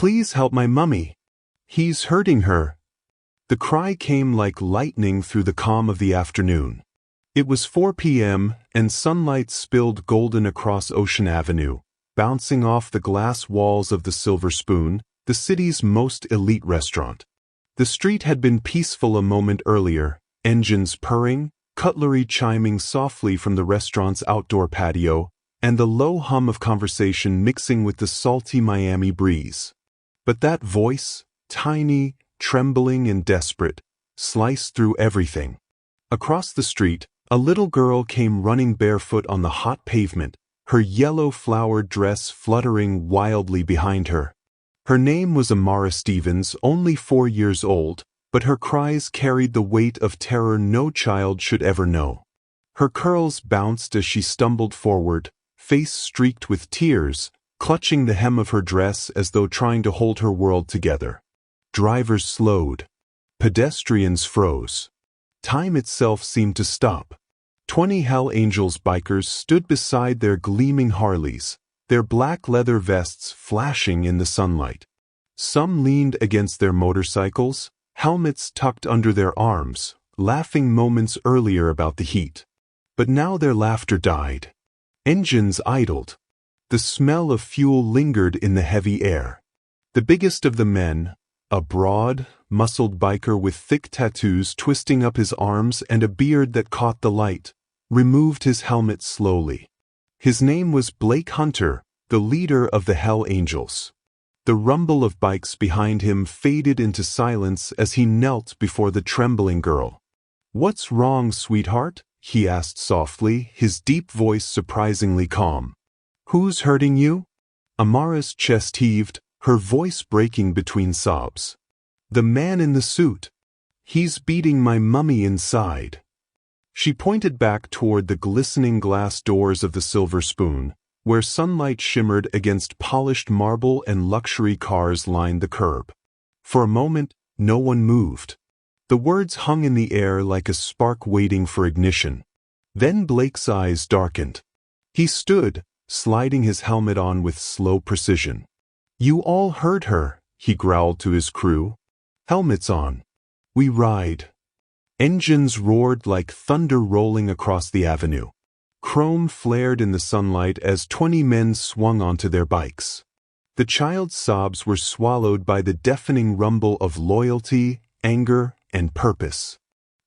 Please help my mummy. He's hurting her." The cry came like lightning through the calm of the afternoon. It was 4 p.m., and sunlight spilled golden across Ocean Avenue, bouncing off the glass walls of the Silver Spoon, the city's most elite restaurant. The street had been peaceful a moment earlier, engines purring, cutlery chiming softly from the restaurant's outdoor patio, and the low hum of conversation mixing with the salty Miami breeze. But that voice, tiny, trembling and desperate, sliced through everything. Across the street, a little girl came running barefoot on the hot pavement, her yellow flowered dress fluttering wildly behind her. Her name was Amara Stevens, only 4 years old, but her cries carried the weight of terror no child should ever know. Her curls bounced as she stumbled forward, face streaked with tears, clutching the hem of her dress as though trying to hold her world together. Drivers slowed. Pedestrians froze. Time itself seemed to stop. 20 Hell Angels bikers stood beside their gleaming Harleys, their black leather vests flashing in the sunlight. Some leaned against their motorcycles, helmets tucked under their arms, laughing moments earlier about the heat. But now their laughter died. Engines idled. The smell of fuel lingered in the heavy air. The biggest of the men, a broad, muscled biker with thick tattoos twisting up his arms and a beard that caught the light, removed his helmet slowly. His name was Blake Hunter, the leader of the Hell Angels. The rumble of bikes behind him faded into silence as he knelt before the trembling girl. "What's wrong, sweetheart?" he asked softly, his deep voice surprisingly calm. "Who's hurting you?" Amara's chest heaved, her voice breaking between sobs. "The man in the suit. He's beating my mummy inside." She pointed back toward the glistening glass doors of the Silver Spoon, where sunlight shimmered against polished marble and luxury cars lined the curb. For a moment, no one moved. The words hung in the air like a spark waiting for ignition. Then Blake's eyes darkened. He stood, sliding his helmet on with slow precision. "You all heard her," he growled to his crew. "Helmets on. We ride." Engines roared like thunder rolling across the avenue. Chrome flared in the sunlight as 20 men swung onto their bikes. The child's sobs were swallowed by the deafening rumble of loyalty, anger, and purpose.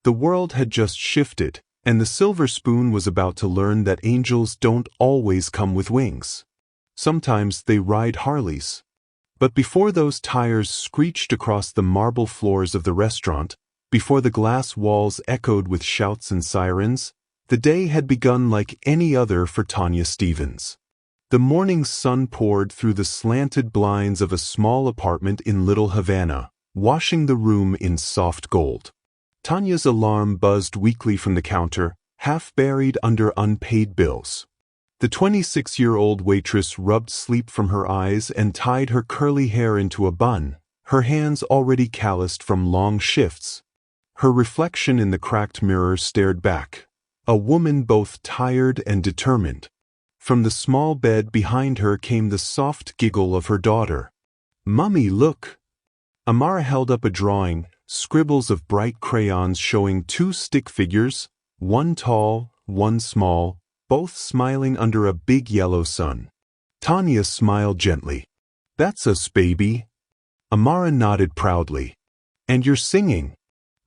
The world had just shifted, and the Silver Spoon was about to learn that angels don't always come with wings. Sometimes they ride Harleys. But before those tires screeched across the marble floors of the restaurant, before the glass walls echoed with shouts and sirens, the day had begun like any other for Tanya Stevens. The morning sun poured through the slanted blinds of a small apartment in Little Havana, washing the room in soft gold. Tanya's alarm buzzed weakly from the counter, half buried under unpaid bills. The 26-year-old waitress rubbed sleep from her eyes and tied her curly hair into a bun, her hands already calloused from long shifts. Her reflection in the cracked mirror stared back, a woman both tired and determined. From the small bed behind her came the soft giggle of her daughter. "Mummy, look!" Amara held up a drawing, scribbles of bright crayons showing 2 stick figures, one tall, one small, both smiling under a big yellow sun. Tanya smiled gently. "That's us, baby." Amara nodded proudly. "And you're singing,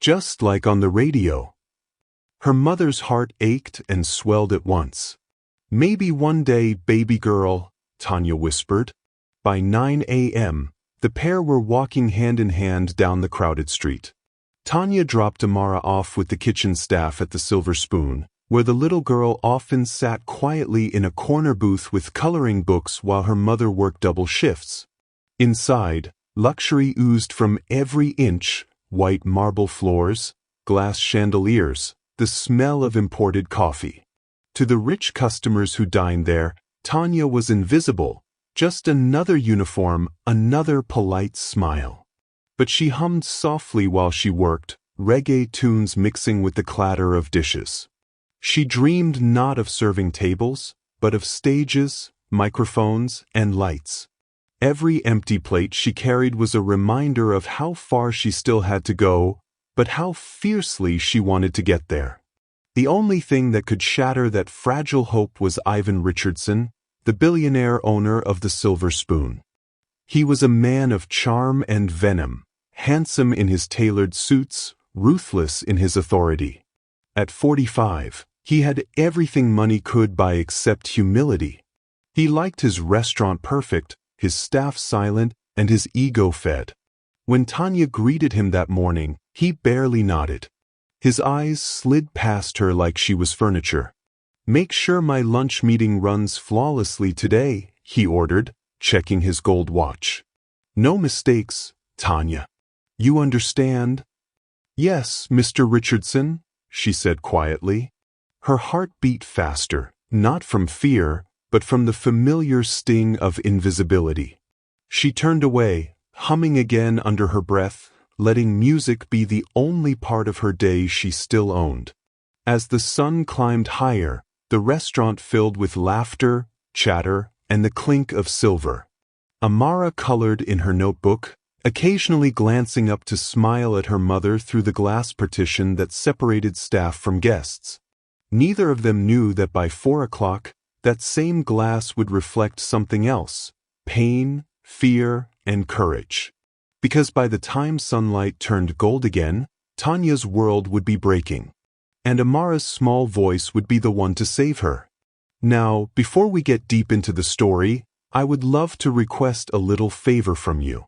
just like on the radio." Her mother's heart ached and swelled at once. "Maybe one day, baby girl," Tanya whispered. By 9 a.m., the pair were walking hand in hand down the crowded street. Tanya dropped Amara off with the kitchen staff at the Silver Spoon, where the little girl often sat quietly in a corner booth with coloring books while her mother worked double shifts. Inside, luxury oozed from every inch: white marble floors, glass chandeliers, the smell of imported coffee. To the rich customers who dined there, Tanya was invisible, just another uniform, another polite smile. But she hummed softly while she worked, reggae tunes mixing with the clatter of dishes. She dreamed not of serving tables, but of stages, microphones, and lights. Every empty plate she carried was a reminder of how far she still had to go, but how fiercely she wanted to get there. The only thing that could shatter that fragile hope was Ivan Richardson, the billionaire owner of the Silver Spoon. He was a man of charm and venom, handsome in his tailored suits, ruthless in his authority. At 45, he had everything money could buy except humility. He liked his restaurant perfect, his staff silent, and his ego fed. When Tanya greeted him that morning, he barely nodded. His eyes slid past her like she was furniture. "Make sure my lunch meeting runs flawlessly today," he ordered, checking his gold watch. "No mistakes, Tanya. You understand?" "Yes, Mr. Richardson," she said quietly. Her heart beat faster, not from fear, but from the familiar sting of invisibility. She turned away, humming again under her breath, letting music be the only part of her day she still owned. As the sun climbed higher, the restaurant filled with laughter, chatter, and the clink of silver. Amara colored in her notebook, occasionally glancing up to smile at her mother through the glass partition that separated staff from guests. Neither of them knew that by 4 o'clock, that same glass would reflect something else: pain, fear, and courage. Because by the time sunlight turned gold again, Tanya's world would be breaking. And Amara's small voice would be the one to save her. Now, before we get deep into the story, I would love to request a little favor from you.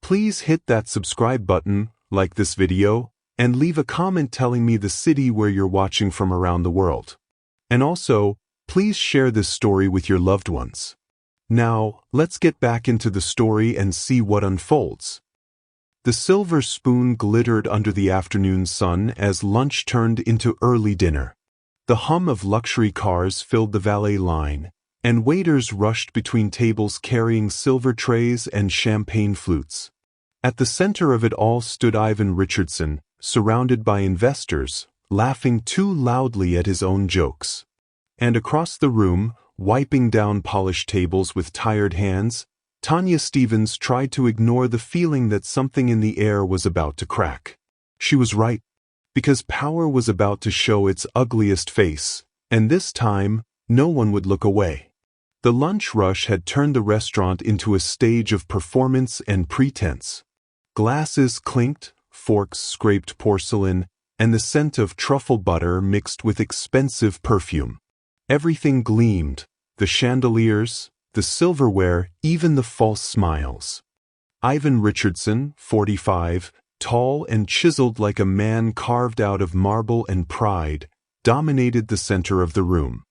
Please hit that subscribe button, like this video, and leave a comment telling me the city where you're watching from around the world. And also, please share this story with your loved ones. Now, let's get back into the story and see what unfolds. The Silver Spoon glittered under the afternoon sun as lunch turned into early dinner. The hum of luxury cars filled the valet line, and waiters rushed between tables carrying silver trays and champagne flutes. At the center of it all stood Ivan Richardson, surrounded by investors, laughing too loudly at his own jokes. And across the room, wiping down polished tables with tired hands, Tanya Stevens tried to ignore the feeling that something in the air was about to crack. She was right, because power was about to show its ugliest face, and this time, no one would look away. The lunch rush had turned the restaurant into a stage of performance and pretense. Glasses clinked, forks scraped porcelain, and the scent of truffle butter mixed with expensive perfume. Everything gleamed: the chandeliers, the silverware, even the false smiles. Ivan Richardson, 45, tall and chiseled like a man carved out of marble and pride, dominated the center of the room.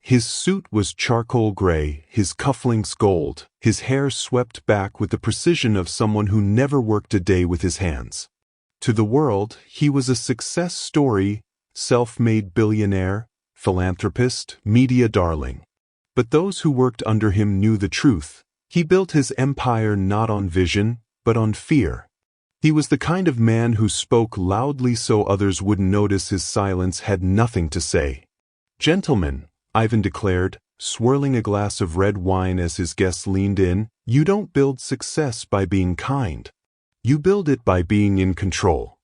His suit was charcoal gray, his cufflinks gold, his hair swept back with the precision of someone who never worked a day with his hands. To the world, he was a success story, self-made billionaire, philanthropist, media darling. But those who worked under him knew the truth. He built his empire not on vision, but on fear. He was the kind of man who spoke loudly so others wouldn't notice his silence had nothing to say. "Gentlemen," Ivan declared, swirling a glass of red wine as his guests leaned in, "you don't build success by being kind. You build it by being in control."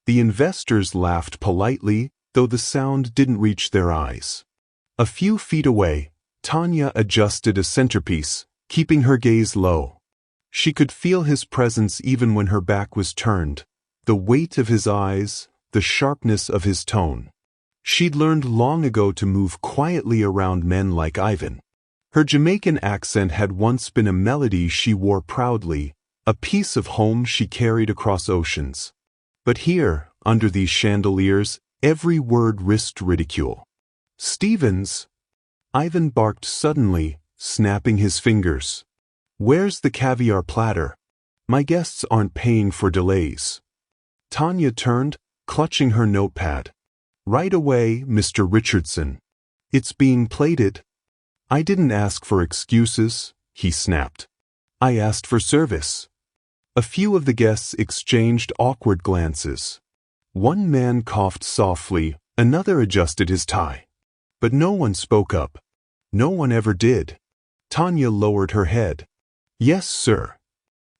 The investors laughed politely, though the sound didn't reach their eyes. A few feet away, Tanya adjusted a centerpiece, keeping her gaze low. She could feel his presence even when her back was turned, the weight of his eyes, the sharpness of his tone. She'd learned long ago to move quietly around men like Ivan. Her Jamaican accent had once been a melody she wore proudly, a piece of home she carried across oceans. But here, under these chandeliers, every word risked ridicule. "Stevens!" Ivan barked suddenly, snapping his fingers. "Where's the caviar platter? My guests aren't paying for delays." Tanya turned, clutching her notepad. "Right away, Mr. Richardson. It's being plated." "I didn't ask for excuses," he snapped. "I asked for service." A few of the guests exchanged awkward glances. One man coughed softly, another adjusted his tie. But no one spoke up. No one ever did. Tanya lowered her head. Yes, sir.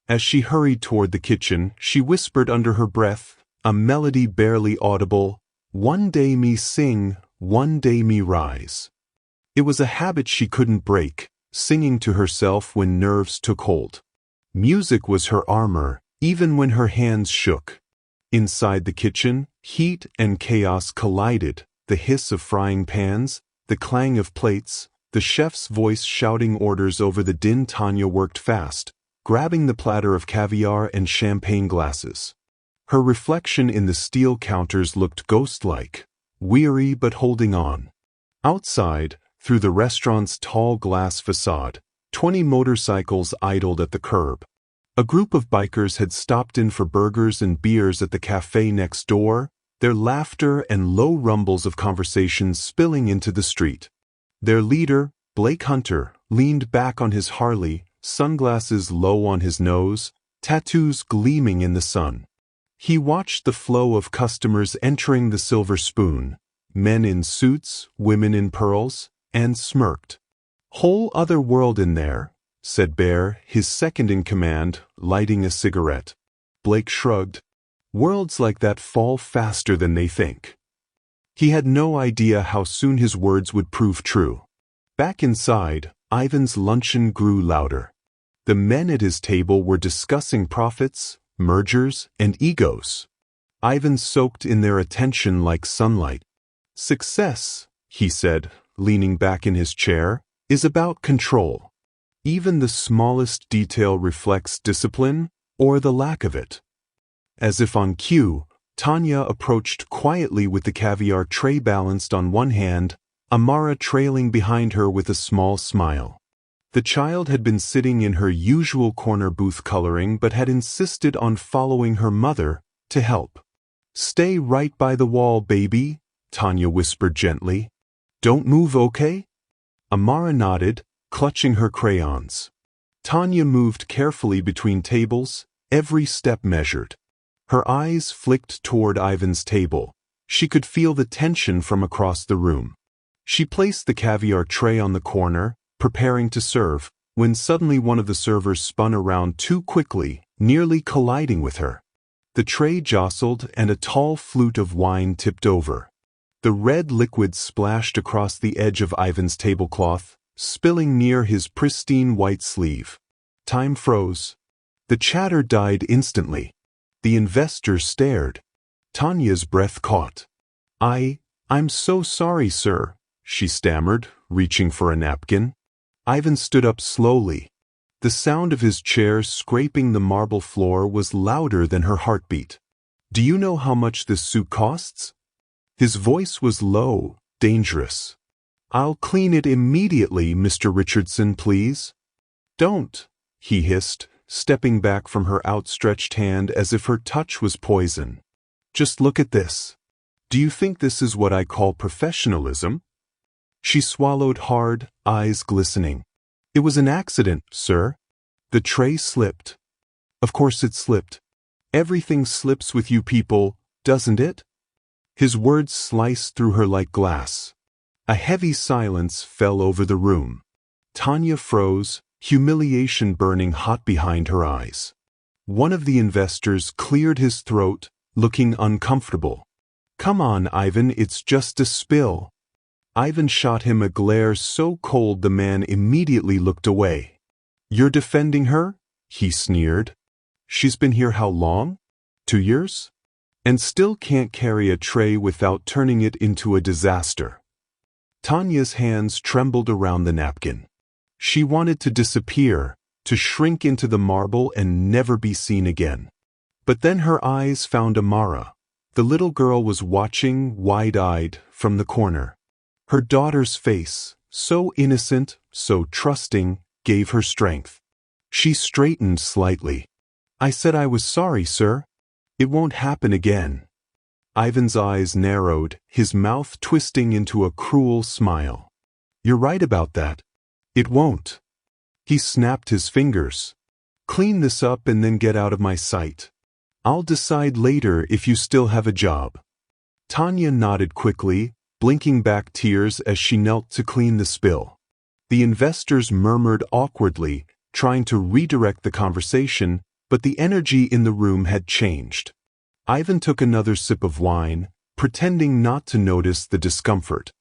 As she hurried toward the kitchen, she whispered under her breath, a melody barely audible, "One day me sing, one day me rise." It was a habit she couldn't break, singing to herself when nerves took hold. Music was her armor, even when her hands shook. Inside the kitchen, heat and chaos collided, the hiss of frying pans, the clang of plates, the chef's voice shouting orders over the din. Tanya worked fast, grabbing the platter of caviar and champagne glasses. Her reflection in the steel counters looked ghost-like, weary but holding on. Outside, through the restaurant's tall glass facade, 20 motorcycles idled at the curb. A group of bikers had stopped in for burgers and beers at the cafe next door, their laughter and low rumbles of conversation spilling into the street. Their leader, Blake Hunter, leaned back on his Harley, sunglasses low on his nose, tattoos gleaming in the sun. He watched the flow of customers entering the Silver Spoon, men in suits, women in pearls, and smirked. "Whole other world in there," said Bear, his second in command, lighting a cigarette. Blake shrugged. "Worlds like that fall faster than they think." He had no idea how soon his words would prove true. Back inside, Ivan's luncheon grew louder. The men at his table were discussing profits, mergers, and egos. Ivan soaked in their attention like sunlight. "Success," he said, leaning back in his chair, "is about control. Even the smallest detail reflects discipline, or the lack of it." As if on cue, Tanya approached quietly with the caviar tray balanced on one hand, Amara trailing behind her with a small smile. The child had been sitting in her usual corner booth coloring but had insisted on following her mother to help. "Stay right by the wall, baby," Tanya whispered gently. "Don't move, okay?" Amara nodded, clutching her crayons. Tanya moved carefully between tables, every step measured. Her eyes flicked toward Ivan's table. She could feel the tension from across the room. She placed the caviar tray on the corner, preparing to serve, when suddenly one of the servers spun around too quickly, nearly colliding with her. The tray jostled and a tall flute of wine tipped over. The red liquid splashed across the edge of Ivan's tablecloth, spilling near his pristine white sleeve. Time froze. The chatter died instantly. The investor stared. Tanya's breath caught. I'm so sorry, sir," she stammered, reaching for a napkin. Ivan stood up slowly. The sound of his chair scraping the marble floor was louder than her heartbeat. "Do you know how much this suit costs?" His voice was low, dangerous. "I'll clean it immediately, Mr. Richardson, please." "Don't," he hissed, stepping back from her outstretched hand as if her touch was poison. "Just look at this. Do you think this is what I call professionalism?" She swallowed hard, eyes glistening. "It was an accident, sir." The tray slipped. Of course it slipped. Everything slips with you people, doesn't it? His words sliced through her like glass. A heavy silence fell over the room. Tanya froze, humiliation burning hot behind her eyes. One of the investors cleared his throat, looking uncomfortable. "Come on, Ivan, it's just a spill." Ivan shot him a glare so cold the man immediately looked away. "You're defending her?" he sneered. "She's been here how long? 2 years? And still can't carry a tray without turning it into a disaster." Tanya's hands trembled around the napkin. She wanted to disappear, to shrink into the marble and never be seen again. But then her eyes found Amara. The little girl was watching, wide-eyed, from the corner. Her daughter's face, so innocent, so trusting, gave her strength. She straightened slightly. "I said I was sorry, sir. It won't happen again." Ivan's eyes narrowed, his mouth twisting into a cruel smile. "You're right about that. It won't." He snapped his fingers. "Clean this up and then get out of my sight. I'll decide later if you still have a job." Tanya nodded quickly, blinking back tears as she knelt to clean the spill. The investors murmured awkwardly, trying to redirect the conversation, but the energy in the room had changed. Ivan took another sip of wine, pretending not to notice the discomfort.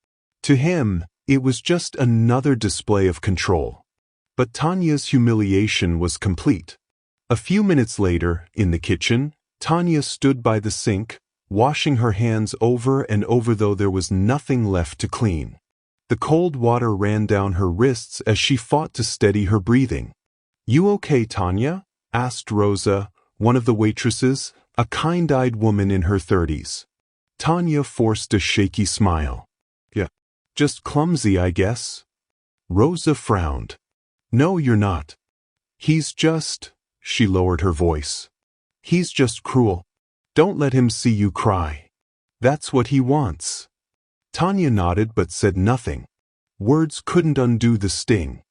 To him, it was just another display of control. But Tanya's humiliation was complete. A few minutes later, in the kitchen, Tanya stood by the sink, washing her hands over and over though there was nothing left to clean. The cold water ran down her wrists as she fought to steady her breathing. "You okay, Tanya?" asked Rosa, one of the waitresses, a kind-eyed woman in her 30s. Tanya forced a shaky smile. "Yeah, just clumsy, I guess." Rosa frowned. "No, you're not. He's just," she lowered her voice. "He's just cruel. Don't let him see you cry. That's what he wants." Tanya nodded but said nothing. Words couldn't undo the sting.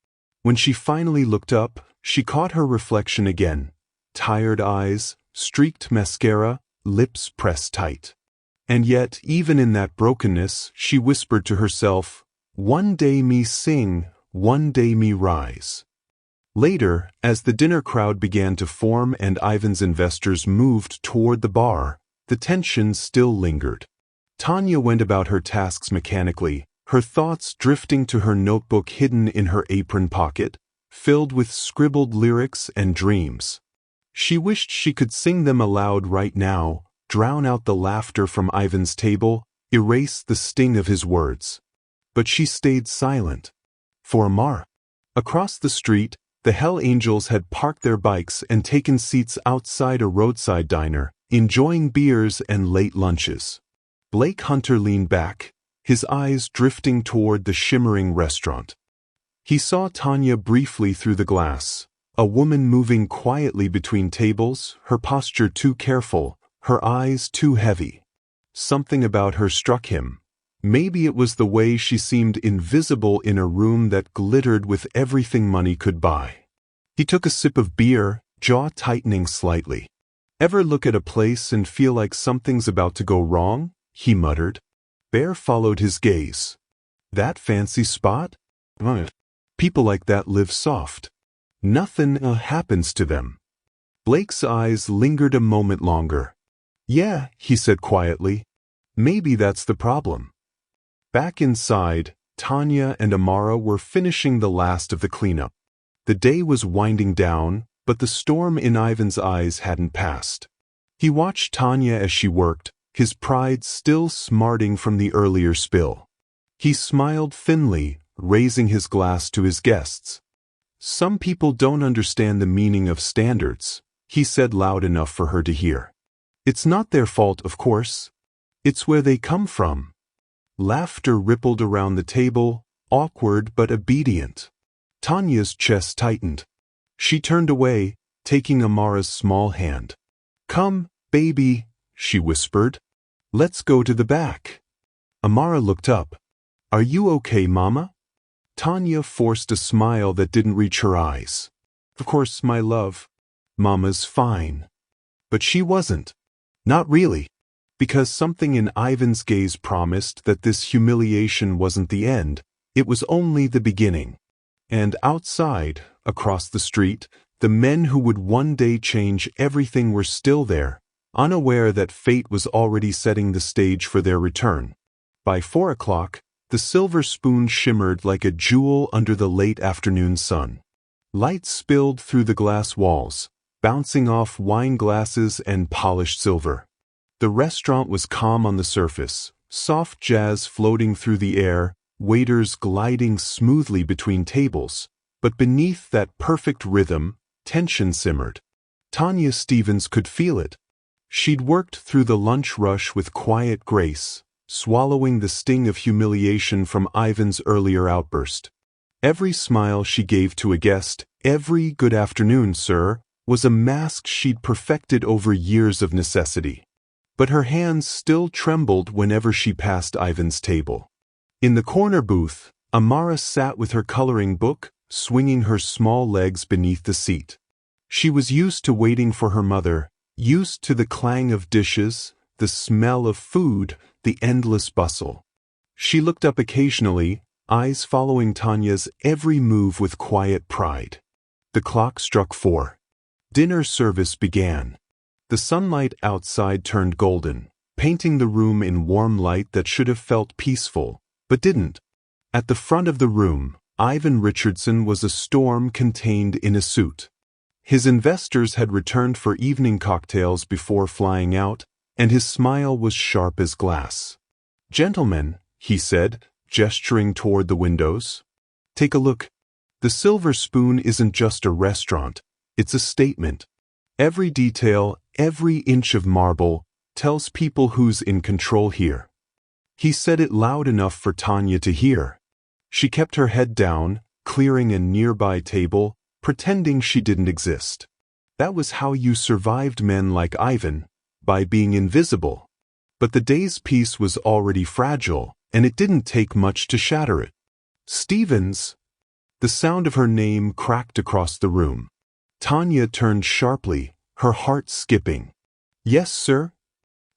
When she finally looked up, she caught her reflection again. Tired eyes, streaked mascara, lips pressed tight. And yet, even in that brokenness, she whispered to herself, "One day me sing, one day me rise." Later, as the dinner crowd began to form and Ivan's investors moved toward the bar, the tension still lingered. Tanya went about her tasks mechanically, her thoughts drifting to her notebook hidden in her apron pocket, filled with scribbled lyrics and dreams. She wished she could sing them aloud right now, drown out the laughter from Ivan's table, erase the sting of his words. But she stayed silent. For Amara. Across the street, the Hell Angels had parked their bikes and taken seats outside a roadside diner, enjoying beers and late lunches. Blake Hunter leaned back, his eyes drifting toward the shimmering restaurant. He saw Tanya briefly through the glass, a woman moving quietly between tables, her posture too careful, her eyes too heavy. Something about her struck him. Maybe it was the way she seemed invisible in a room that glittered with everything money could buy. He took a sip of beer, jaw tightening slightly. "Ever look at a place and feel like something's about to go wrong?" he muttered. Bear followed his gaze. "That fancy spot? People like that live soft. Nothing happens to them." Blake's eyes lingered a moment longer. "Yeah," he said quietly. "Maybe that's the problem." Back inside, Tanya and Amara were finishing the last of the cleanup. The day was winding down, but the storm in Ivan's eyes hadn't passed. He watched Tanya as she worked, his pride still smarting from the earlier spill. He smiled thinly, raising his glass to his guests. "Some people don't understand the meaning of standards," he said loud enough for her to hear. "It's not their fault, of course. It's where they come from." Laughter rippled around the table, awkward but obedient. Tanya's chest tightened. She turned away, taking Amara's small hand. "Come, baby," she whispered. "Let's go to the back." Amara looked up. "Are you okay, Mama?" Tanya forced a smile that didn't reach her eyes. "Of course, my love. Mama's fine." But she wasn't. Not really. Because something in Ivan's gaze promised that this humiliation wasn't the end, it was only the beginning. And outside, across the street, the men who would one day change everything were still there, unaware that fate was already setting the stage for their return. By 4 o'clock, the silver spoon shimmered like a jewel under the late afternoon sun. Light spilled through the glass walls, bouncing off wine glasses and polished silver. The restaurant was calm on the surface, soft jazz floating through the air, waiters gliding smoothly between tables, but beneath that perfect rhythm, tension simmered. Tanya Stevens could feel it. She'd worked through the lunch rush with quiet grace, swallowing the sting of humiliation from Ivan's earlier outburst. Every smile she gave to a guest, every "good afternoon, sir," was a mask she'd perfected over years of necessity. But her hands still trembled whenever she passed Ivan's table. In the corner booth, Amara sat with her coloring book, swinging her small legs beneath the seat. She was used to waiting for her mother, used to the clang of dishes, the smell of food, the endless bustle. She looked up occasionally, eyes following Tanya's every move with quiet pride. The clock struck 4. Dinner service began. The sunlight outside turned golden, painting the room in warm light that should have felt peaceful, but didn't. At the front of the room, Ivan Richardson was a storm contained in a suit. His investors had returned for evening cocktails before flying out, and his smile was sharp as glass. "Gentlemen," he said, gesturing toward the windows, "take a look. The Silver Spoon isn't just a restaurant, it's a statement. Every detail, every inch of marble, tells people who's in control here." He said it loud enough for Tanya to hear. She kept her head down, clearing a nearby table, pretending she didn't exist. That was how you survived men like Ivan, by being invisible. But the day's peace was already fragile, and it didn't take much to shatter it. "Stevens!" The sound of her name cracked across the room. Tanya turned sharply, her heart skipping. "Yes, sir?"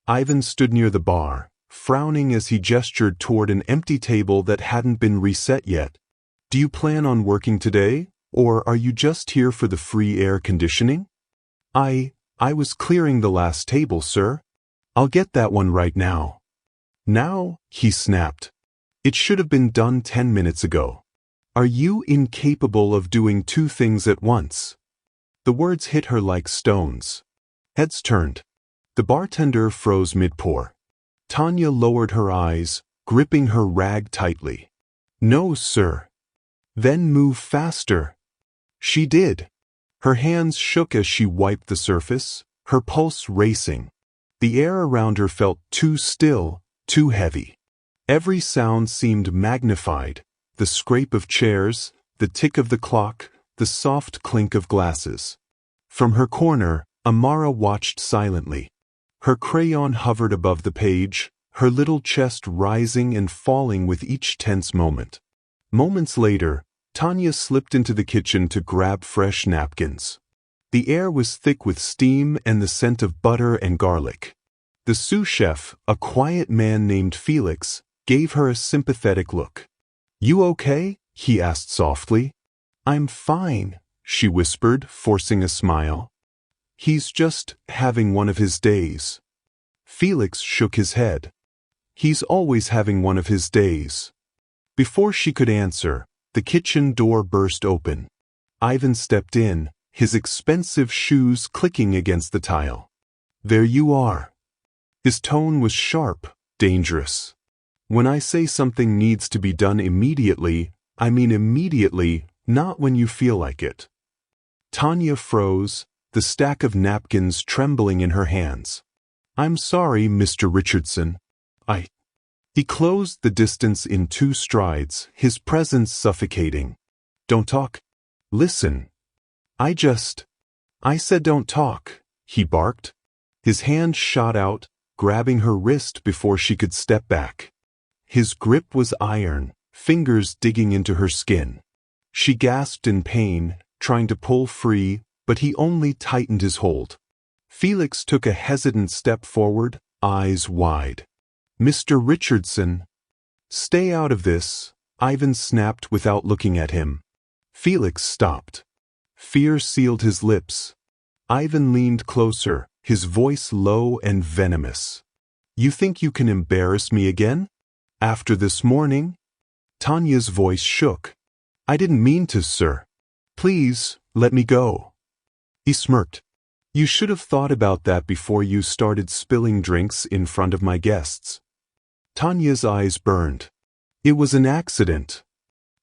Ivan stood near the bar, frowning as he gestured toward an empty table that hadn't been reset yet. "Do you plan on working today, or are you just here for the free air conditioning?" I was clearing the last table, sir. I'll get that one right now." "Now?" he snapped. "It should have been done 10 minutes ago. Are you incapable of doing two things at once?" The words hit her like stones. Heads turned. The bartender froze mid-pour. Tanya lowered her eyes, gripping her rag tightly. "No, sir." "Then move faster." She did. Her hands shook as she wiped the surface, her pulse racing. The air around her felt too still, too heavy. Every sound seemed magnified: the scrape of chairs, the tick of the clock, the soft clink of glasses. From her corner, Amara watched silently. Her crayon hovered above the page, her little chest rising and falling with each tense moment. Moments later, Tanya slipped into the kitchen to grab fresh napkins. The air was thick with steam and the scent of butter and garlic. The sous chef, a quiet man named Felix, gave her a sympathetic look. "You okay?" he asked softly. "I'm fine," she whispered, forcing a smile. "He's just having one of his days." Felix shook his head. "He's always having one of his days." Before she could answer, the kitchen door burst open. Ivan stepped in, his expensive shoes clicking against the tile. "There you are." His tone was sharp, dangerous. "When I say something needs to be done immediately, I mean immediately, not when you feel like it." Tanya froze, the stack of napkins trembling in her hands. "I'm sorry, Mr. Richardson. He closed the distance in 2 strides, his presence suffocating. "Don't talk. Listen." I said don't talk," he barked. His hand shot out, grabbing her wrist before she could step back. His grip was iron, fingers digging into her skin. She gasped in pain, trying to pull free, but he only tightened his hold. Felix took a hesitant step forward, eyes wide. "Mr. Richardson." "Stay out of this," Ivan snapped without looking at him. Felix stopped. Fear sealed his lips. Ivan leaned closer, his voice low and venomous. "You think you can embarrass me again? After this morning?" Tanya's voice shook. "I didn't mean to, sir. Please, let me go." He smirked. "You should have thought about that before you started spilling drinks in front of my guests." Tanya's eyes burned. "It was an accident."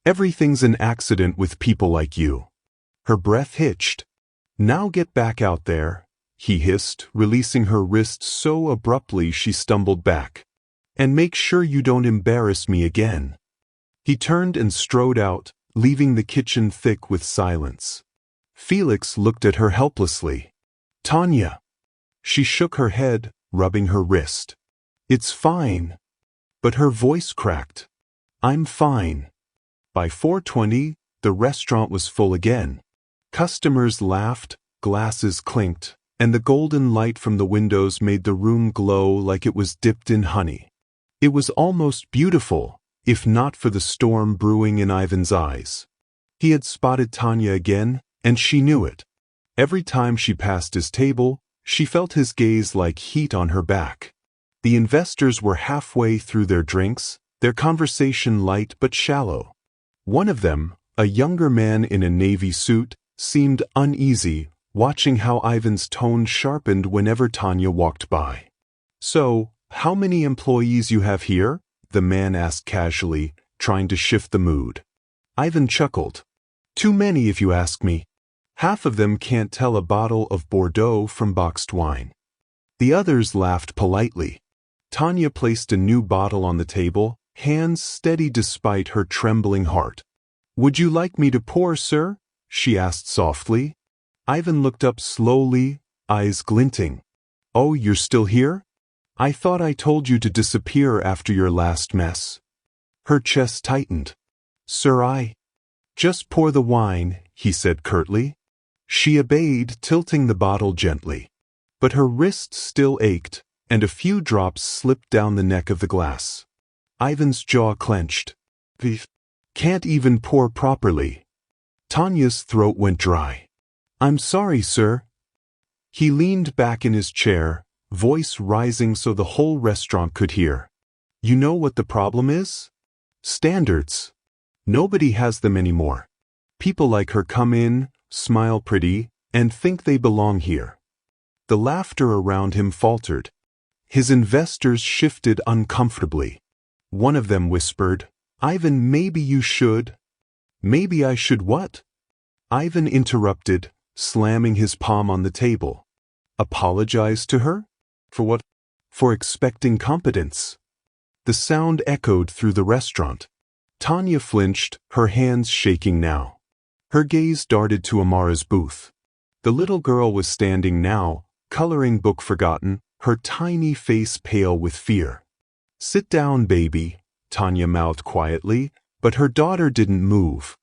"Everything's an accident with people like you." Her breath hitched. "Now get back out there," he hissed, releasing her wrist so abruptly she stumbled back. "And make sure you don't embarrass me again." He turned and strode out, leaving the kitchen thick with silence. Felix looked at her helplessly. "Tanya." She shook her head, rubbing her wrist. "It's fine." But her voice cracked. "I'm fine." By 4:20, the restaurant was full again. Customers laughed, glasses clinked, and the golden light from the windows made the room glow like it was dipped in honey. It was almost beautiful, if not for the storm brewing in Ivan's eyes. He had spotted Tanya again, and she knew it. Every time she passed his table, she felt his gaze like heat on her back. The investors were halfway through their drinks, their conversation light but shallow. One of them, a younger man in a navy suit, seemed uneasy, watching how Ivan's tone sharpened whenever Tanya walked by. "So, how many employees you have here?" the man asked casually, trying to shift the mood. Ivan chuckled. "Too many if you ask me. Half of them can't tell a bottle of Bordeaux from boxed wine." The others laughed politely. Tanya placed a new bottle on the table, hands steady despite her trembling heart. "Would you like me to pour, sir?" she asked softly. Ivan looked up slowly, eyes glinting. "Oh, you're still here? I thought I told you to disappear after your last mess." Her chest tightened. "Sir, just pour the wine," he said curtly. She obeyed, tilting the bottle gently. But her wrist still ached, and a few drops slipped down the neck of the glass. Ivan's jaw clenched. "Can't even pour properly." Tanya's throat went dry. "I'm sorry, sir." He leaned back in his chair, voice rising so the whole restaurant could hear. "You know what the problem is? Standards. Nobody has them anymore. People like her come in, smile pretty, and think they belong here." The laughter around him faltered. His investors shifted uncomfortably. One of them whispered, "Ivan, maybe you should." "Maybe I should what?" Ivan interrupted, slamming his palm on the table. "Apologize to her? For what?" "For expecting competence." The sound echoed through the restaurant. Tanya flinched, her hands shaking now. Her gaze darted to Amara's booth. The little girl was standing now, coloring book forgotten, her tiny face pale with fear. "Sit down, baby," Tanya mouthed quietly, but her daughter didn't move.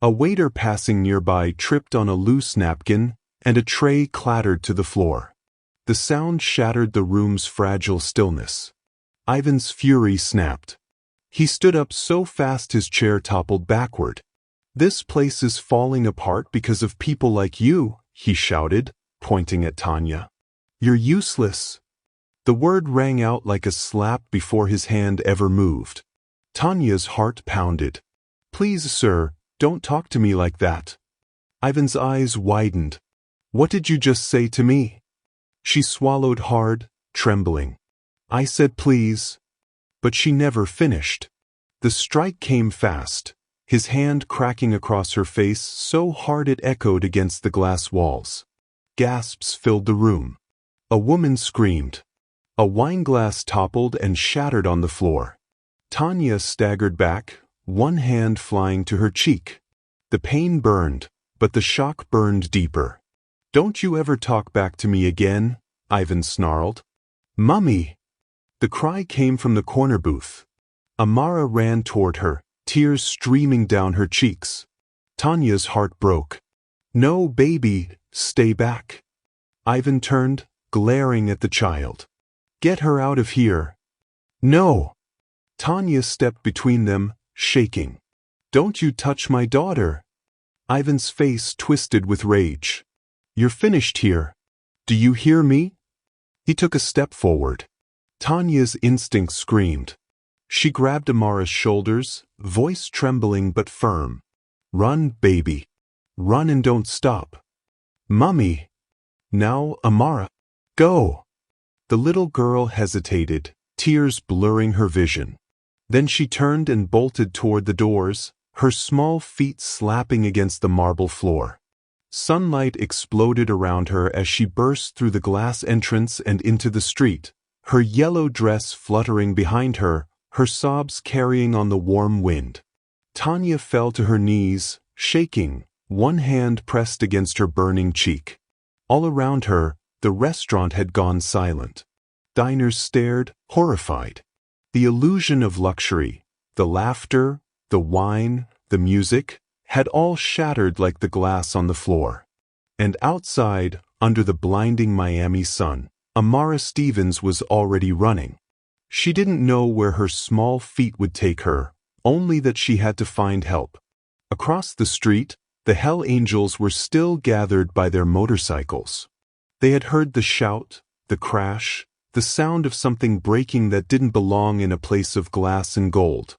A waiter passing nearby tripped on a loose napkin, and a tray clattered to the floor. The sound shattered the room's fragile stillness. Ivan's fury snapped. He stood up so fast his chair toppled backward. "This place is falling apart because of people like you," he shouted, pointing at Tanya. "You're useless." The word rang out like a slap before his hand ever moved. Tanya's heart pounded. "Please, sir, don't talk to me like that." Ivan's eyes widened. "What did you just say to me?" She swallowed hard, trembling. "I said please." But she never finished. The strike came fast, his hand cracking across her face so hard it echoed against the glass walls. Gasps filled the room. A woman screamed. A wineglass toppled and shattered on the floor. Tanya staggered back, one hand flying to her cheek. The pain burned, but the shock burned deeper. "Don't you ever talk back to me again," Ivan snarled. "Mummy!" The cry came from the corner booth. Amara ran toward her, tears streaming down her cheeks. Tanya's heart broke. "No, baby, stay back." Ivan turned, glaring at the child. "Get her out of here." "No!" Tanya stepped between them, shaking. "Don't you touch my daughter." Ivan's face twisted with rage. "You're finished here. Do you hear me?" He took a step forward. Tanya's instinct screamed. She grabbed Amara's shoulders, voice trembling but firm. "Run, baby. Run and don't stop." "Mummy." "Now, Amara. Go." The little girl hesitated, tears blurring her vision. Then she turned and bolted toward the doors, her small feet slapping against the marble floor. Sunlight exploded around her as she burst through the glass entrance and into the street, her yellow dress fluttering behind her, her sobs carrying on the warm wind. Tanya fell to her knees, shaking, one hand pressed against her burning cheek. All around her, the restaurant had gone silent. Diners stared, horrified. The illusion of luxury, the laughter, the wine, the music, had all shattered like the glass on the floor. And outside, under the blinding Miami sun, Amara Stevens was already running. She didn't know where her small feet would take her, only that she had to find help. Across the street, The Hell Angels were still gathered by their motorcycles. They had heard the shout, the crash, the sound of something breaking that didn't belong in a place of glass and gold.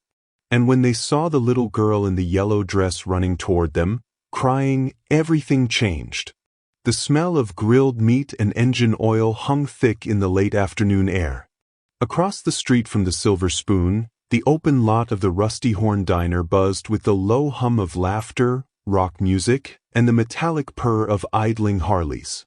And when they saw the little girl in the yellow dress running toward them, crying, everything changed. The smell of grilled meat and engine oil hung thick in the late afternoon air. Across the street from the Silver Spoon, the open lot of the Rusty Horn Diner buzzed with the low hum of laughter, rock music, and the metallic purr of idling Harleys.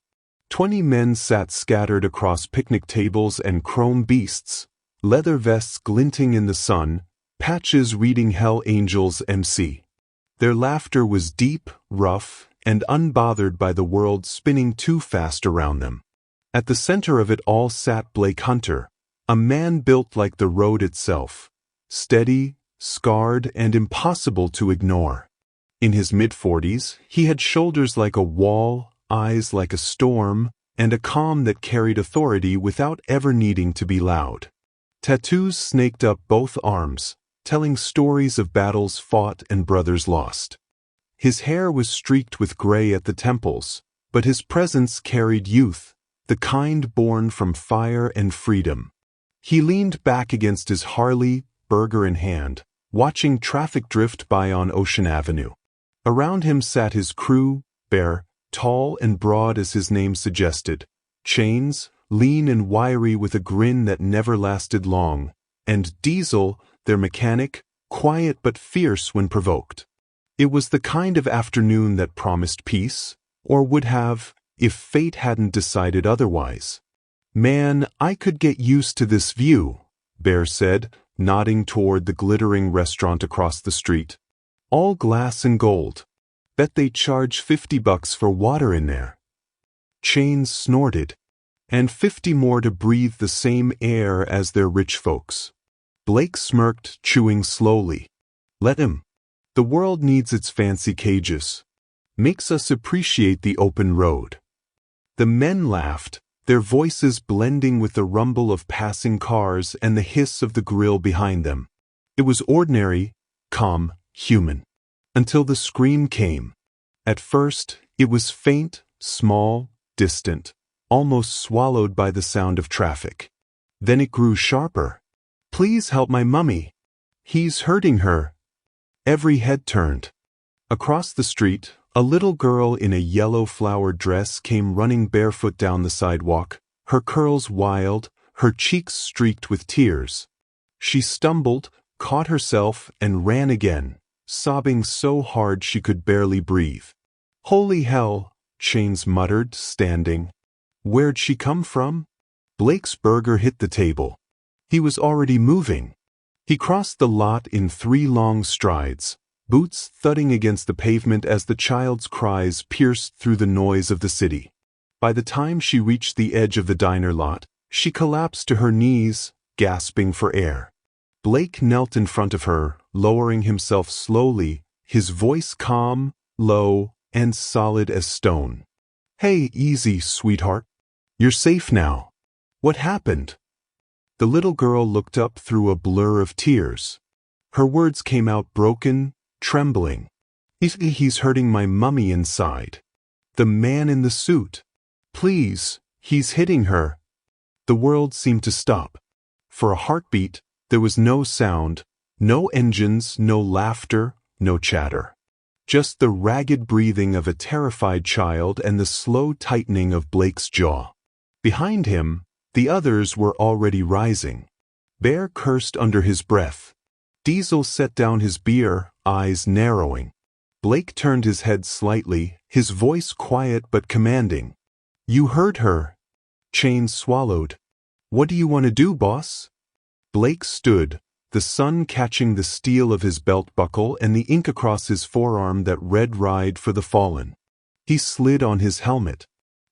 20 men sat scattered across picnic tables and chrome beasts, leather vests glinting in the sun, patches reading Hell Angels MC. Their laughter was deep, rough, and unbothered by the world spinning too fast around them. At the center of it all sat Blake Hunter, a man built like the road itself, steady, scarred, and impossible to ignore. In his mid-40s, he had shoulders like a wall, eyes like a storm, and a calm that carried authority without ever needing to be loud. Tattoos snaked up both arms, telling stories of battles fought and brothers lost. His hair was streaked with gray at the temples, but his presence carried youth, the kind born from fire and freedom. He leaned back against his Harley, burger in hand, watching traffic drift by on Ocean Avenue. Around him sat his crew, Bear, tall and broad as his name suggested, Chains, lean and wiry with a grin that never lasted long, and Diesel, their mechanic, quiet but fierce when provoked. It was the kind of afternoon that promised peace, or would have, if fate hadn't decided otherwise. "Man, I could get used to this view," Bear said, nodding toward the glittering restaurant across the street. "All glass and gold. Bet they charge $50 for water in there." Chains snorted. "And 50 more to breathe the same air as their rich folks." Blake smirked, chewing slowly. "Let him. The world needs its fancy cages. Makes us appreciate the open road." The men laughed, their voices blending with the rumble of passing cars and the hiss of the grill behind them. It was ordinary, calm, human. Until the scream came. At first, it was faint, small, distant, almost swallowed by the sound of traffic. Then it grew sharper. "Please help my mummy. He's hurting her." Every head turned. Across the street, a little girl in a yellow flowered dress came running barefoot down the sidewalk, her curls wild, her cheeks streaked with tears. She stumbled, caught herself, and ran again, sobbing so hard she could barely breathe. "Holy hell," Chains muttered, standing. "Where'd she come from?" Blake's burger hit the table. He was already moving. He crossed the lot in 3 long strides, boots thudding against the pavement as the child's cries pierced through the noise of the city. By the time she reached the edge of the diner lot, she collapsed to her knees, gasping for air. Blake knelt in front of her, lowering himself slowly, his voice calm, low, and solid as stone. "Hey, easy, sweetheart. You're safe now. What happened?" The little girl looked up through a blur of tears. Her words came out broken, trembling. He's hurting my mummy inside. The man in the suit. Please, he's hitting her." The world seemed to stop. For a heartbeat, there was no sound, no engines, no laughter, no chatter. Just the ragged breathing of a terrified child and the slow tightening of Blake's jaw. Behind him, the others were already rising. Bear cursed under his breath. Diesel set down his beer, eyes narrowing. Blake turned his head slightly, his voice quiet but commanding. "You heard her." Chains swallowed. "What do you want to do, boss?" Blake stood, the sun catching the steel of his belt buckle and the ink across his forearm that read "Ride for the Fallen." He slid on his helmet.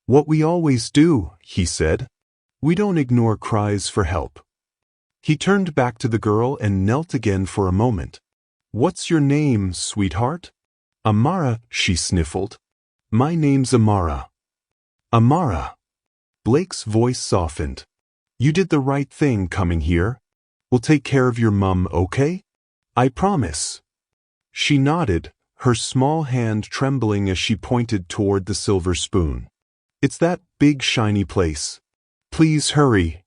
"What we always do," he said. "We don't ignore cries for help." He turned back to the girl and knelt again for a moment. "What's your name, sweetheart?" "Amara," she sniffled. "My name's Amara." "Amara." Blake's voice softened. "You did the right thing coming here. We'll take care of your mum, okay? I promise." She nodded, her small hand trembling as she pointed toward the silver spoon. "It's that big shiny place. Please hurry."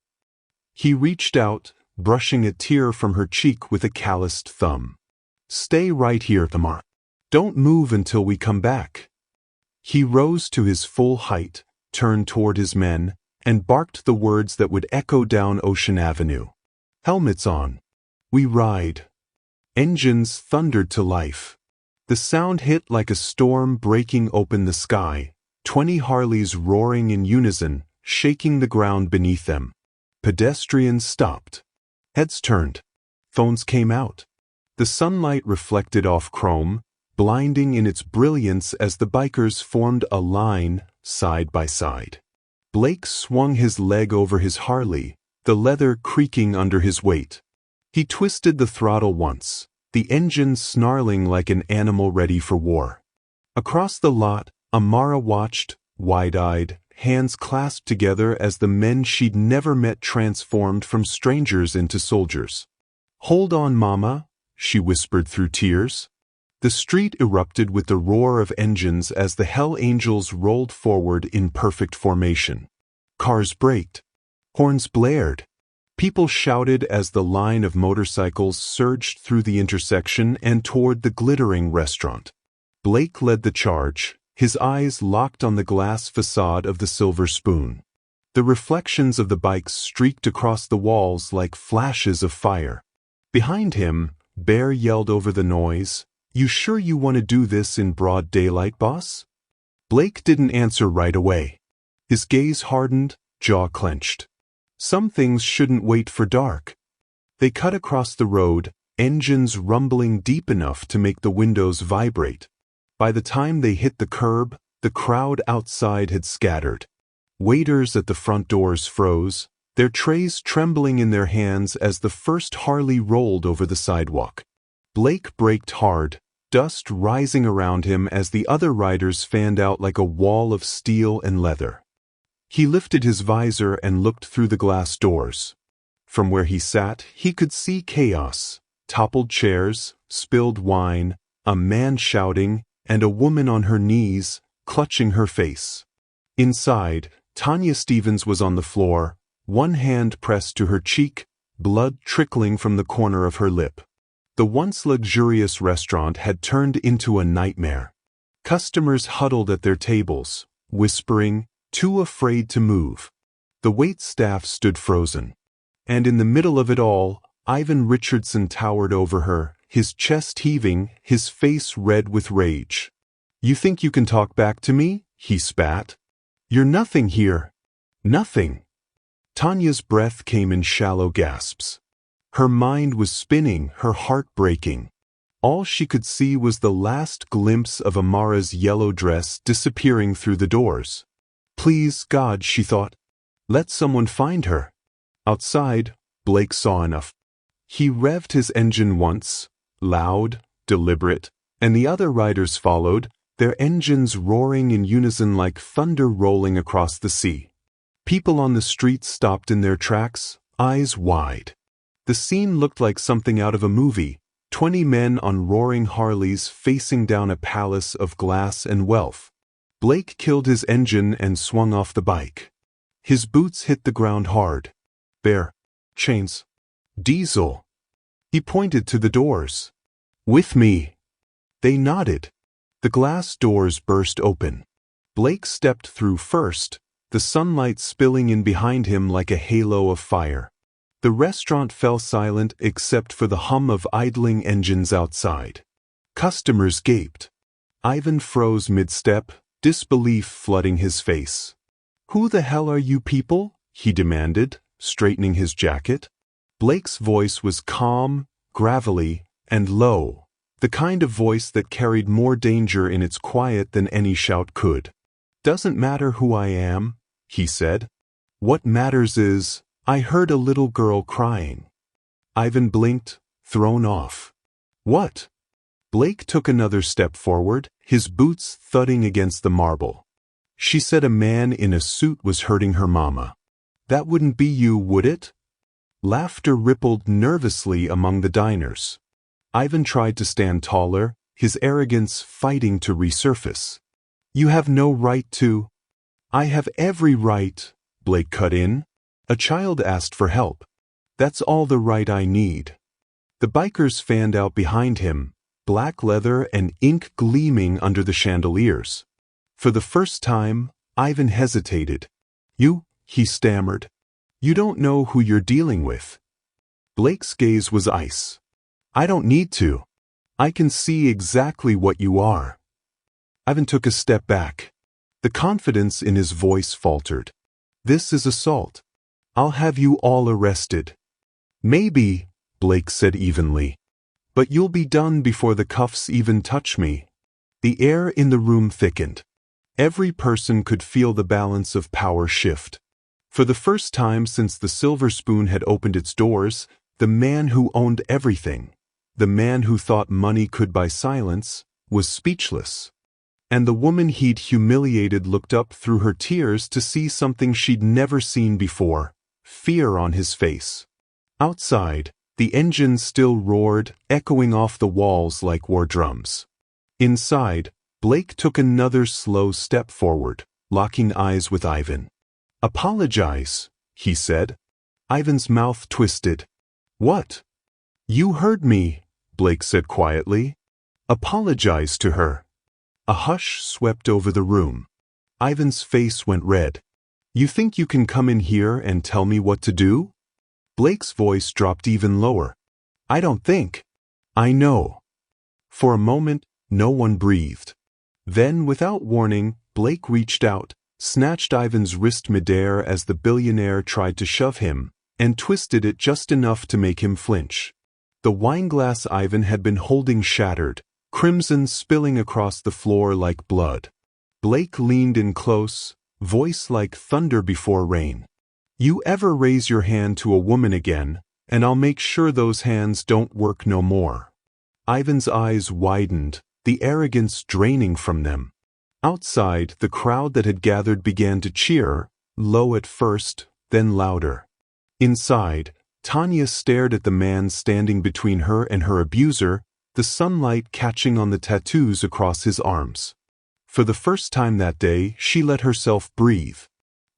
He reached out, brushing a tear from her cheek with a calloused thumb. "Stay right here, Tamar. Don't move until we come back." He rose to his full height, turned toward his men, and barked the words that would echo down Ocean Avenue. "Helmets on. We ride." Engines thundered to life. The sound hit like a storm breaking open the sky, 20 Harleys roaring in unison, shaking the ground beneath them. Pedestrians stopped. Heads turned. Phones came out. The sunlight reflected off chrome, blinding in its brilliance as the bikers formed a line, side by side. Blake swung his leg over his Harley, the leather creaking under his weight. He twisted the throttle once, the engine snarling like an animal ready for war. Across the lot, Amara watched, wide-eyed, hands clasped together as the men she'd never met transformed from strangers into soldiers. "Hold on, Mama," she whispered through tears. The street erupted with the roar of engines as the Hell Angels rolled forward in perfect formation. Cars braked. Horns blared. People shouted as the line of motorcycles surged through the intersection and toward the glittering restaurant. Blake led the charge, his eyes locked on the glass facade of the Silver Spoon. The reflections of the bikes streaked across the walls like flashes of fire. Behind him, Bear yelled over the noise, "You sure you want to do this in broad daylight, boss?" Blake didn't answer right away. His gaze hardened, jaw clenched. Some things shouldn't wait for dark. They cut across the road, engines rumbling deep enough to make the windows vibrate. By the time they hit the curb, the crowd outside had scattered. Waiters at the front doors froze, their trays trembling in their hands as the first Harley rolled over the sidewalk. Blake braked hard, dust rising around him as the other riders fanned out like a wall of steel and leather. He lifted his visor and looked through the glass doors. From where he sat, he could see chaos, toppled chairs, spilled wine, a man shouting, and a woman on her knees, clutching her face. Inside, Tanya Stevens was on the floor, one hand pressed to her cheek, blood trickling from the corner of her lip. The once luxurious restaurant had turned into a nightmare. Customers huddled at their tables, whispering, too afraid to move. The wait staff stood frozen. And in the middle of it all, Ivan Richardson towered over her, his chest heaving, his face red with rage. "You think you can talk back to me?" he spat. "You're nothing here. Nothing." Tanya's breath came in shallow gasps. Her mind was spinning, her heart breaking. All she could see was the last glimpse of Amara's yellow dress disappearing through the doors. Please, God, she thought. Let someone find her. Outside, Blake saw enough. He revved his engine once, loud, deliberate, and the other riders followed, their engines roaring in unison like thunder rolling across the sea. People on the street stopped in their tracks, eyes wide. The scene looked like something out of a movie, 20 men on roaring Harleys facing down a palace of glass and wealth. Blake killed his engine and swung off the bike. His boots hit the ground hard. Bear. Chains. Diesel. He pointed to the doors. "With me." They nodded. The glass doors burst open. Blake stepped through first, the sunlight spilling in behind him like a halo of fire. The restaurant fell silent except for the hum of idling engines outside. Customers gaped. Ivan froze mid-step, disbelief flooding his face. "Who the hell are you people?" he demanded, straightening his jacket. Blake's voice was calm, gravelly, and low, the kind of voice that carried more danger in its quiet than any shout could. "Doesn't matter who I am," he said. "What matters is, I heard a little girl crying." Ivan blinked, thrown off. "What?" Blake took another step forward, his boots thudding against the marble. "She said a man in a suit was hurting her mama. That wouldn't be you, would it?" Laughter rippled nervously among the diners. Ivan tried to stand taller, his arrogance fighting to resurface. "You have no right to—" "I have every right," Blake cut in. "A child asked for help. That's all the right I need." The bikers fanned out behind him, black leather and ink gleaming under the chandeliers. For the first time, Ivan hesitated. "You," he stammered. "You don't know who you're dealing with." Blake's gaze was ice. "I don't need to. I can see exactly what you are." Ivan took a step back. The confidence in his voice faltered. "This is assault. I'll have you all arrested." "Maybe," Blake said evenly. "But you'll be done before the cuffs even touch me." The air in the room thickened. Every person could feel the balance of power shift. For the first time since the Silver Spoon had opened its doors, the man who owned everything, the man who thought money could buy silence, was speechless. And the woman he'd humiliated looked up through her tears to see something she'd never seen before: fear on his face. Outside, the engine still roared, echoing off the walls like war drums. Inside, Blake took another slow step forward, locking eyes with Ivan. "Apologize," he said. Ivan's mouth twisted. "What?" "You heard me," Blake said quietly. "Apologize to her." A hush swept over the room. Ivan's face went red. "You think you can come in here and tell me what to do?" Blake's voice dropped even lower. "I don't think." "I know." For a moment, no one breathed. Then, without warning, Blake reached out, snatched Ivan's wrist midair as the billionaire tried to shove him, and twisted it just enough to make him flinch. The wineglass Ivan had been holding shattered, crimson spilling across the floor like blood. Blake leaned in close, voice like thunder before rain. "You ever raise your hand to a woman again, and I'll make sure those hands don't work no more." Ivan's eyes widened, the arrogance draining from them. Outside, the crowd that had gathered began to cheer, low at first, then louder. Inside, Tanya stared at the man standing between her and her abuser, the sunlight catching on the tattoos across his arms. For the first time that day, she let herself breathe.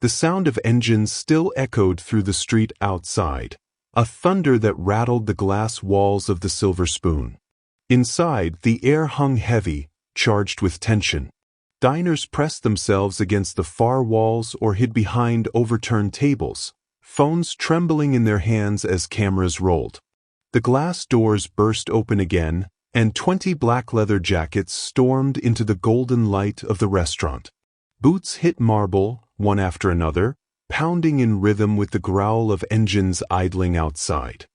The sound of engines still echoed through the street outside, a thunder that rattled the glass walls of the Silver Spoon. Inside, the air hung heavy, charged with tension. Diners pressed themselves against the far walls or hid behind overturned tables, phones trembling in their hands as cameras rolled. The glass doors burst open again, and 20 black leather jackets stormed into the golden light of the restaurant. Boots hit marble, one after another, pounding in rhythm with the growl of engines idling outside.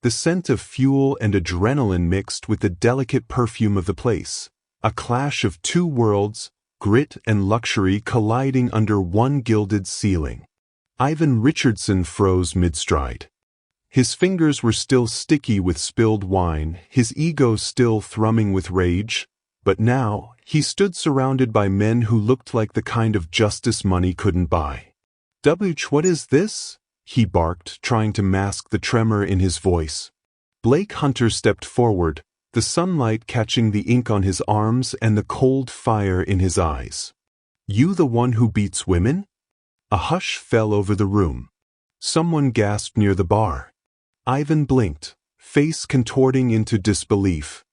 The scent of fuel and adrenaline mixed with the delicate perfume of the place, a clash of two worlds, grit and luxury colliding under one gilded ceiling. Ivan Richardson froze mid-stride. His fingers were still sticky with spilled wine, his ego still thrumming with rage, but now he stood surrounded by men who looked like the kind of justice money couldn't buy. What is this?" he barked, trying to mask the tremor in his voice. Blake Hunter stepped forward, the sunlight catching the ink on his arms and the cold fire in his eyes. "You the one who beats women?" A hush fell over the room. Someone gasped near the bar. Ivan blinked, face contorting into disbelief.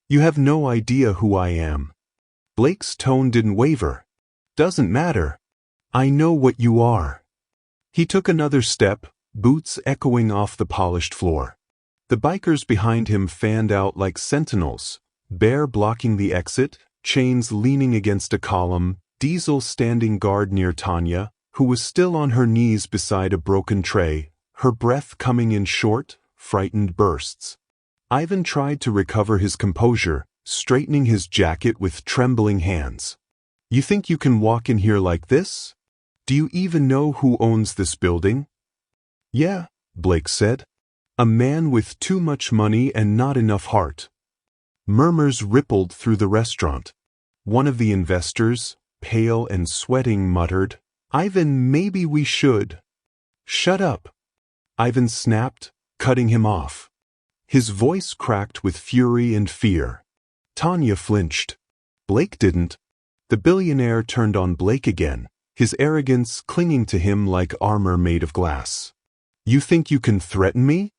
"You have no idea who I am." Blake's tone didn't waver. "Doesn't matter. I know what you are." He took another step, boots echoing off the polished floor. The bikers behind him fanned out like sentinels, Bear blocking the exit, Chains leaning against a column, Diesel standing guard near Tanya, who was still on her knees beside a broken tray, her breath coming in short, frightened bursts. Ivan tried to recover his composure, straightening his jacket with trembling hands. "You think you can walk in here like this? Do you even know who owns this building?" "Yeah," Blake said. "A man with too much money and not enough heart." Murmurs rippled through the restaurant. One of the investors, pale and sweating, muttered, "Ivan, maybe we should." "Shut up," Ivan snapped, cutting him off. His voice cracked with fury and fear. Tanya flinched. Blake didn't. The billionaire turned on Blake again, his arrogance clinging to him like armor made of glass. You think you can threaten me?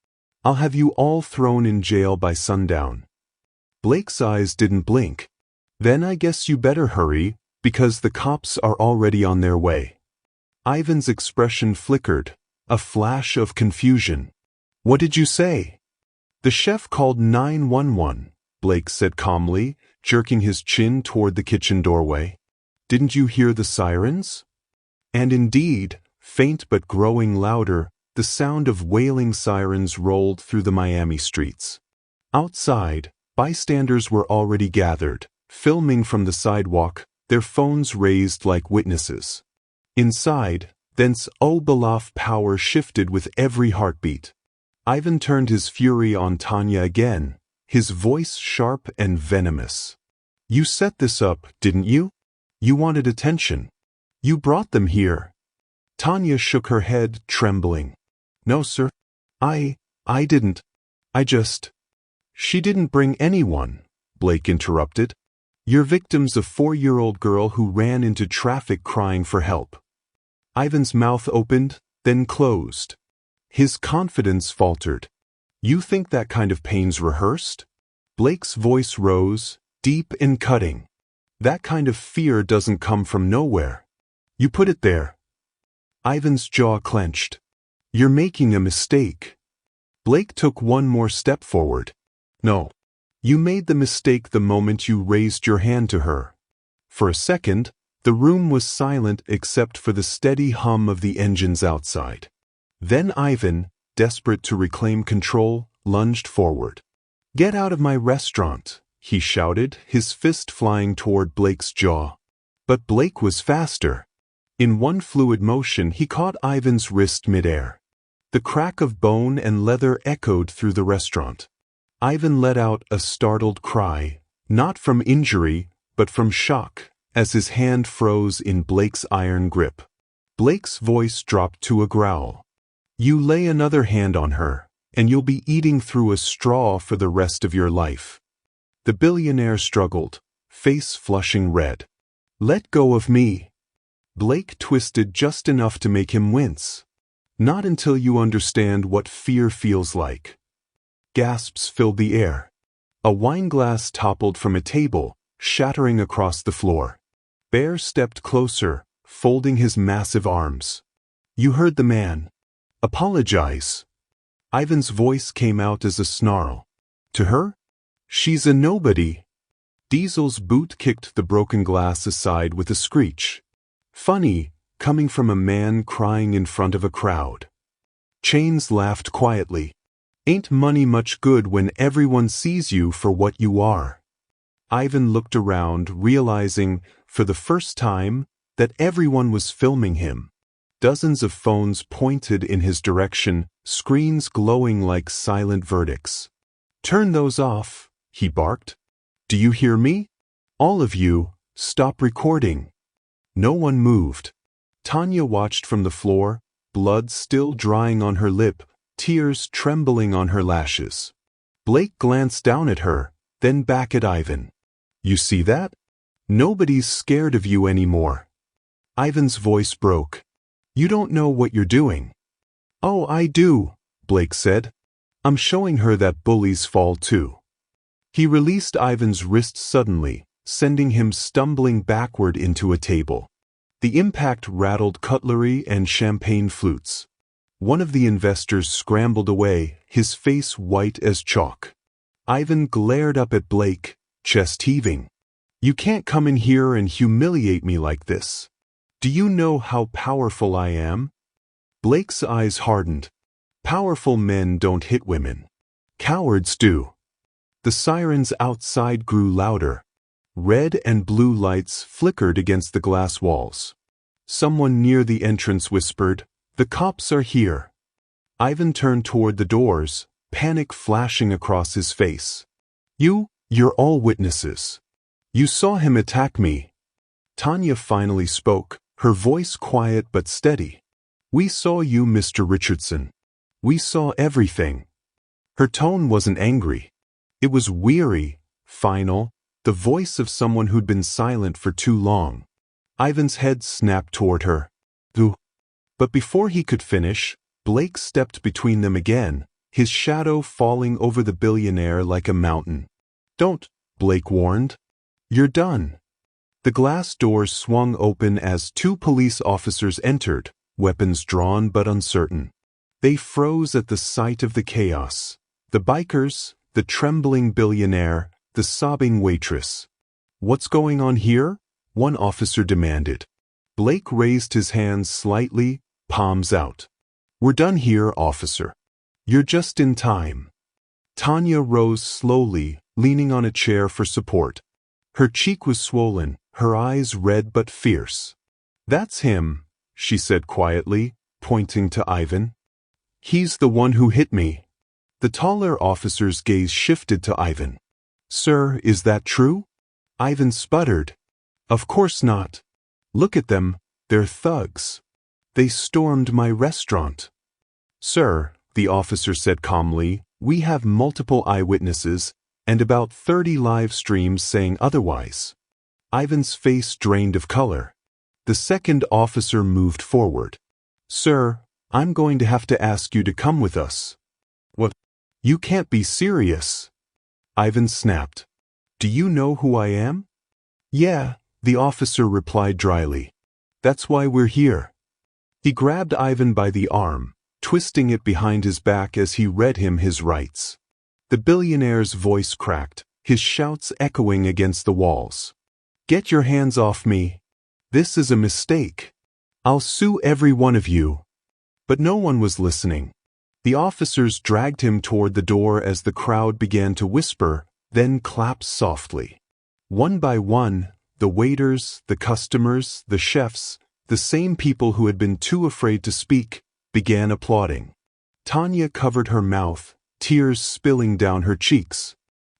I'll have you all thrown in jail by sundown. Blake's eyes didn't blink. Then I guess you better hurry, because the cops are already on their way. Ivan's expression flickered, a flash of confusion. What did you say? The chef called 911, Blake said calmly, jerking his chin toward the kitchen doorway. Didn't you hear the sirens? And indeed, faint but growing louder, the sound of wailing sirens rolled through the Miami streets. Outside, bystanders were already gathered, filming from the sidewalk, their phones raised like witnesses. Inside, thence Obalov power shifted with every heartbeat. Ivan turned his fury on Tanya again, his voice sharp and venomous. You set this up, didn't you? You wanted attention. You brought them here. Tanya shook her head, trembling. No, sir. I didn't. She didn't bring anyone, Blake interrupted. You're victims of a 4-year-old girl who ran into traffic crying for help. Ivan's mouth opened, then closed. His confidence faltered. You think that kind of pain's rehearsed? Blake's voice rose, deep and cutting. That kind of fear doesn't come from nowhere. You put it there. Ivan's jaw clenched. You're making a mistake. Blake took one more step forward. No. You made the mistake the moment you raised your hand to her. For a second, the room was silent except for the steady hum of the engines outside. Then Ivan, desperate to reclaim control, lunged forward. Get out of my restaurant, he shouted, his fist flying toward Blake's jaw. But Blake was faster. In one fluid motion he caught Ivan's wrist midair. The crack of bone and leather echoed through the restaurant. Ivan let out a startled cry, not from injury, but from shock, as his hand froze in Blake's iron grip. Blake's voice dropped to a growl. You lay another hand on her, and you'll be eating through a straw for the rest of your life. The billionaire struggled, face flushing red. Let go of me. Blake twisted just enough to make him wince. Not until you understand what fear feels like. Gasps filled the air. A wineglass toppled from a table, shattering across the floor. Bear stepped closer, folding his massive arms. You heard the man. Apologize. Ivan's voice came out as a snarl. To her? She's a nobody. Diesel's boot kicked the broken glass aside with a screech. Funny, coming from a man crying in front of a crowd. Chains laughed quietly. Ain't money much good when everyone sees you for what you are. Ivan looked around, realizing, for the first time, that everyone was filming him. Dozens of phones pointed in his direction, screens glowing like silent verdicts. Turn those off, he barked. Do you hear me? All of you, stop recording. No one moved. Tanya watched from the floor, blood still drying on her lip, tears trembling on her lashes. Blake glanced down at her, then back at Ivan. You see that? Nobody's scared of you anymore. Ivan's voice broke. You don't know what you're doing. Oh, I do, Blake said. I'm showing her that bullies fall too. He released Ivan's wrist suddenly, sending him stumbling backward into a table. The impact rattled cutlery and champagne flutes. One of the investors scrambled away, his face white as chalk. Ivan glared up at Blake, chest heaving. You can't come in here and humiliate me like this. Do you know how powerful I am? Blake's eyes hardened. Powerful men don't hit women. Cowards do. The sirens outside grew louder. Red and blue lights flickered against the glass walls. Someone near the entrance whispered, "The cops are here." Ivan turned toward the doors, panic flashing across his face. You're all witnesses. You saw him attack me. Tanya finally spoke, her voice quiet but steady. We saw you, Mr. Richardson. We saw everything. Her tone wasn't angry. It was weary, final, the voice of someone who'd been silent for too long. Ivan's head snapped toward her. "Ooh." But before he could finish, Blake stepped between them again, his shadow falling over the billionaire like a mountain. "Don't," Blake warned. "You're done." The glass doors swung open as two police officers entered, weapons drawn but uncertain. They froze at the sight of the chaos. The bikers, the trembling billionaire, the sobbing waitress. "What's going on here?" one officer demanded. Blake raised his hands slightly, palms out. "We're done here, officer. You're just in time." Tanya rose slowly, leaning on a chair for support. Her cheek was swollen, her eyes red but fierce. "That's him," she said quietly, pointing to Ivan. "He's the one who hit me." The taller officer's gaze shifted to Ivan. "Sir, is that true?" Ivan sputtered. "Of course not. Look at them, they're thugs. They stormed my restaurant." "Sir," the officer said calmly, "we have multiple eyewitnesses, and about 30 live streams saying otherwise." Ivan's face drained of color. The second officer moved forward. "Sir, I'm going to have to ask you to come with us." "What? You can't be serious." Ivan snapped. "Do you know who I am?" "Yeah," the officer replied dryly. "That's why we're here." He grabbed Ivan by the arm, twisting it behind his back as he read him his rights. The billionaire's voice cracked, his shouts echoing against the walls. "Get your hands off me. This is a mistake. I'll sue every one of you." But no one was listening. The officers dragged him toward the door as the crowd began to whisper, then clap softly. One by one, the waiters, the customers, the chefs, the same people who had been too afraid to speak, began applauding. Tanya covered her mouth, tears spilling down her cheeks.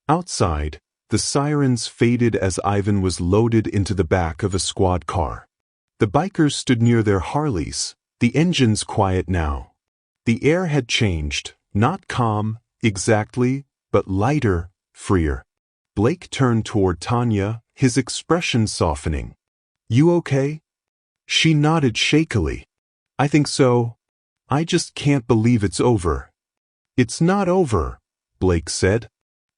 Outside, the sirens faded as Ivan was loaded into the back of a squad car. The bikers stood near their Harleys, the engines quiet now. The air had changed, not calm, exactly, but lighter, freer. Blake turned toward Tanya, his expression softening. "You okay?" She nodded shakily. "I think so. I just can't believe it's over." "It's not over," Blake said.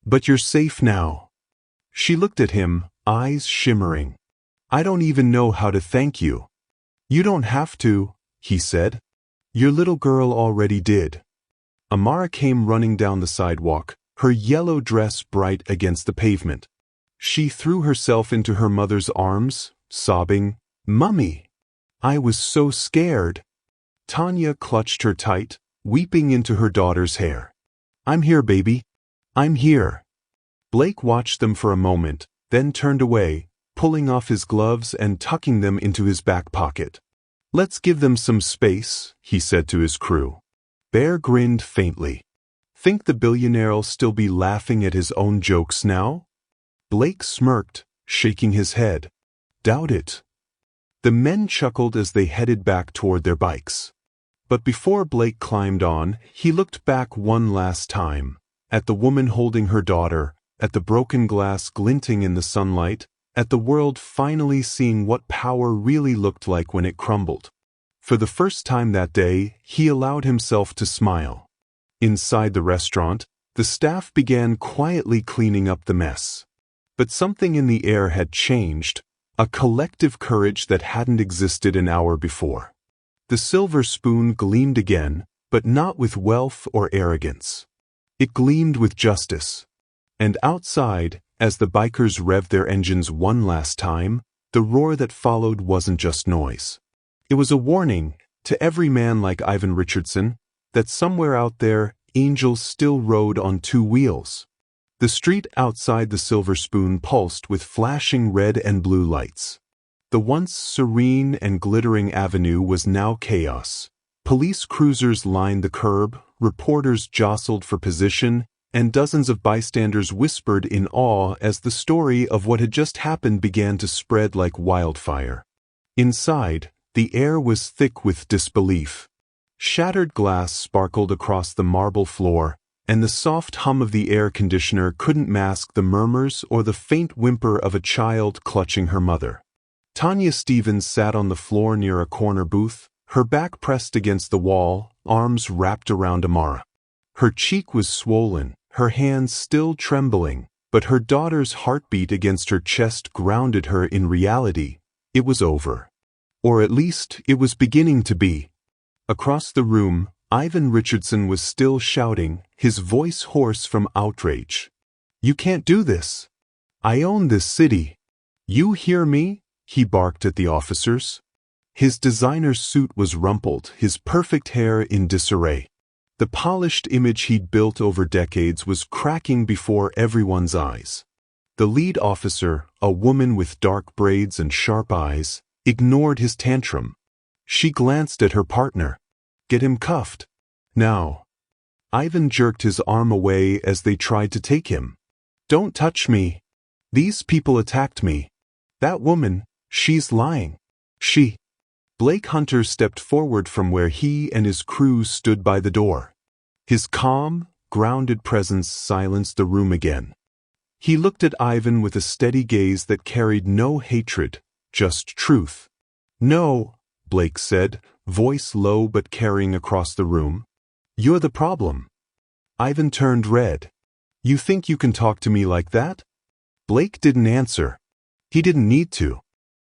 "But you're safe now." She looked at him, eyes shimmering. "I don't even know how to thank you." "You don't have to," he said. "Your little girl already did." Amara came running down the sidewalk, her yellow dress bright against the pavement. She threw herself into her mother's arms, sobbing, "Mummy! I was so scared." Tanya clutched her tight, weeping into her daughter's hair. "I'm here, baby. I'm here." Blake watched them for a moment, then turned away, pulling off his gloves and tucking them into his back pocket. "Let's give them some space," he said to his crew. Bear grinned faintly. "Think the billionaire'll still be laughing at his own jokes now?" Blake smirked, shaking his head. "Doubt it." The men chuckled as they headed back toward their bikes. But before Blake climbed on, he looked back one last time, at the woman holding her daughter, at the broken glass glinting in the sunlight, at the world finally seeing what power really looked like when it crumbled. For the first time that day, he allowed himself to smile. Inside the restaurant, the staff began quietly cleaning up the mess. But something in the air had changed, a collective courage that hadn't existed an hour before. The silver spoon gleamed again, but not with wealth or arrogance. It gleamed with justice. And outside, as the bikers revved their engines one last time, the roar that followed wasn't just noise. It was a warning, to every man like Ivan Richardson, that somewhere out there, angels still rode on two wheels. The street outside the Silver Spoon pulsed with flashing red and blue lights. The once serene and glittering avenue was now chaos. Police cruisers lined the curb, reporters jostled for position, and dozens of bystanders whispered in awe as the story of what had just happened began to spread like wildfire. Inside, the air was thick with disbelief. Shattered glass sparkled across the marble floor, and the soft hum of the air conditioner couldn't mask the murmurs or the faint whimper of a child clutching her mother. Tanya Stevens sat on the floor near a corner booth, her back pressed against the wall, arms wrapped around Amara. Her cheek was swollen, her hands still trembling, but her daughter's heartbeat against her chest grounded her in reality. It was over. Or at least, it was beginning to be. Across the room, Ivan Richardson was still shouting, his voice hoarse from outrage. "You can't do this. I own this city. You hear me?" he barked at the officers. His designer suit was rumpled, his perfect hair in disarray. The polished image he'd built over decades was cracking before everyone's eyes. The lead officer, a woman with dark braids and sharp eyes, ignored his tantrum. She glanced at her partner. "Get him cuffed. Now." Ivan jerked his arm away as they tried to take him. "Don't touch me. These people attacked me. That woman, she's lying. She..." Blake Hunter stepped forward from where he and his crew stood by the door. His calm, grounded presence silenced the room again. He looked at Ivan with a steady gaze that carried no hatred, just truth. "No," Blake said, voice low but carrying across the room. "You're the problem." Ivan turned red. "You think you can talk to me like that?" Blake didn't answer. He didn't need to.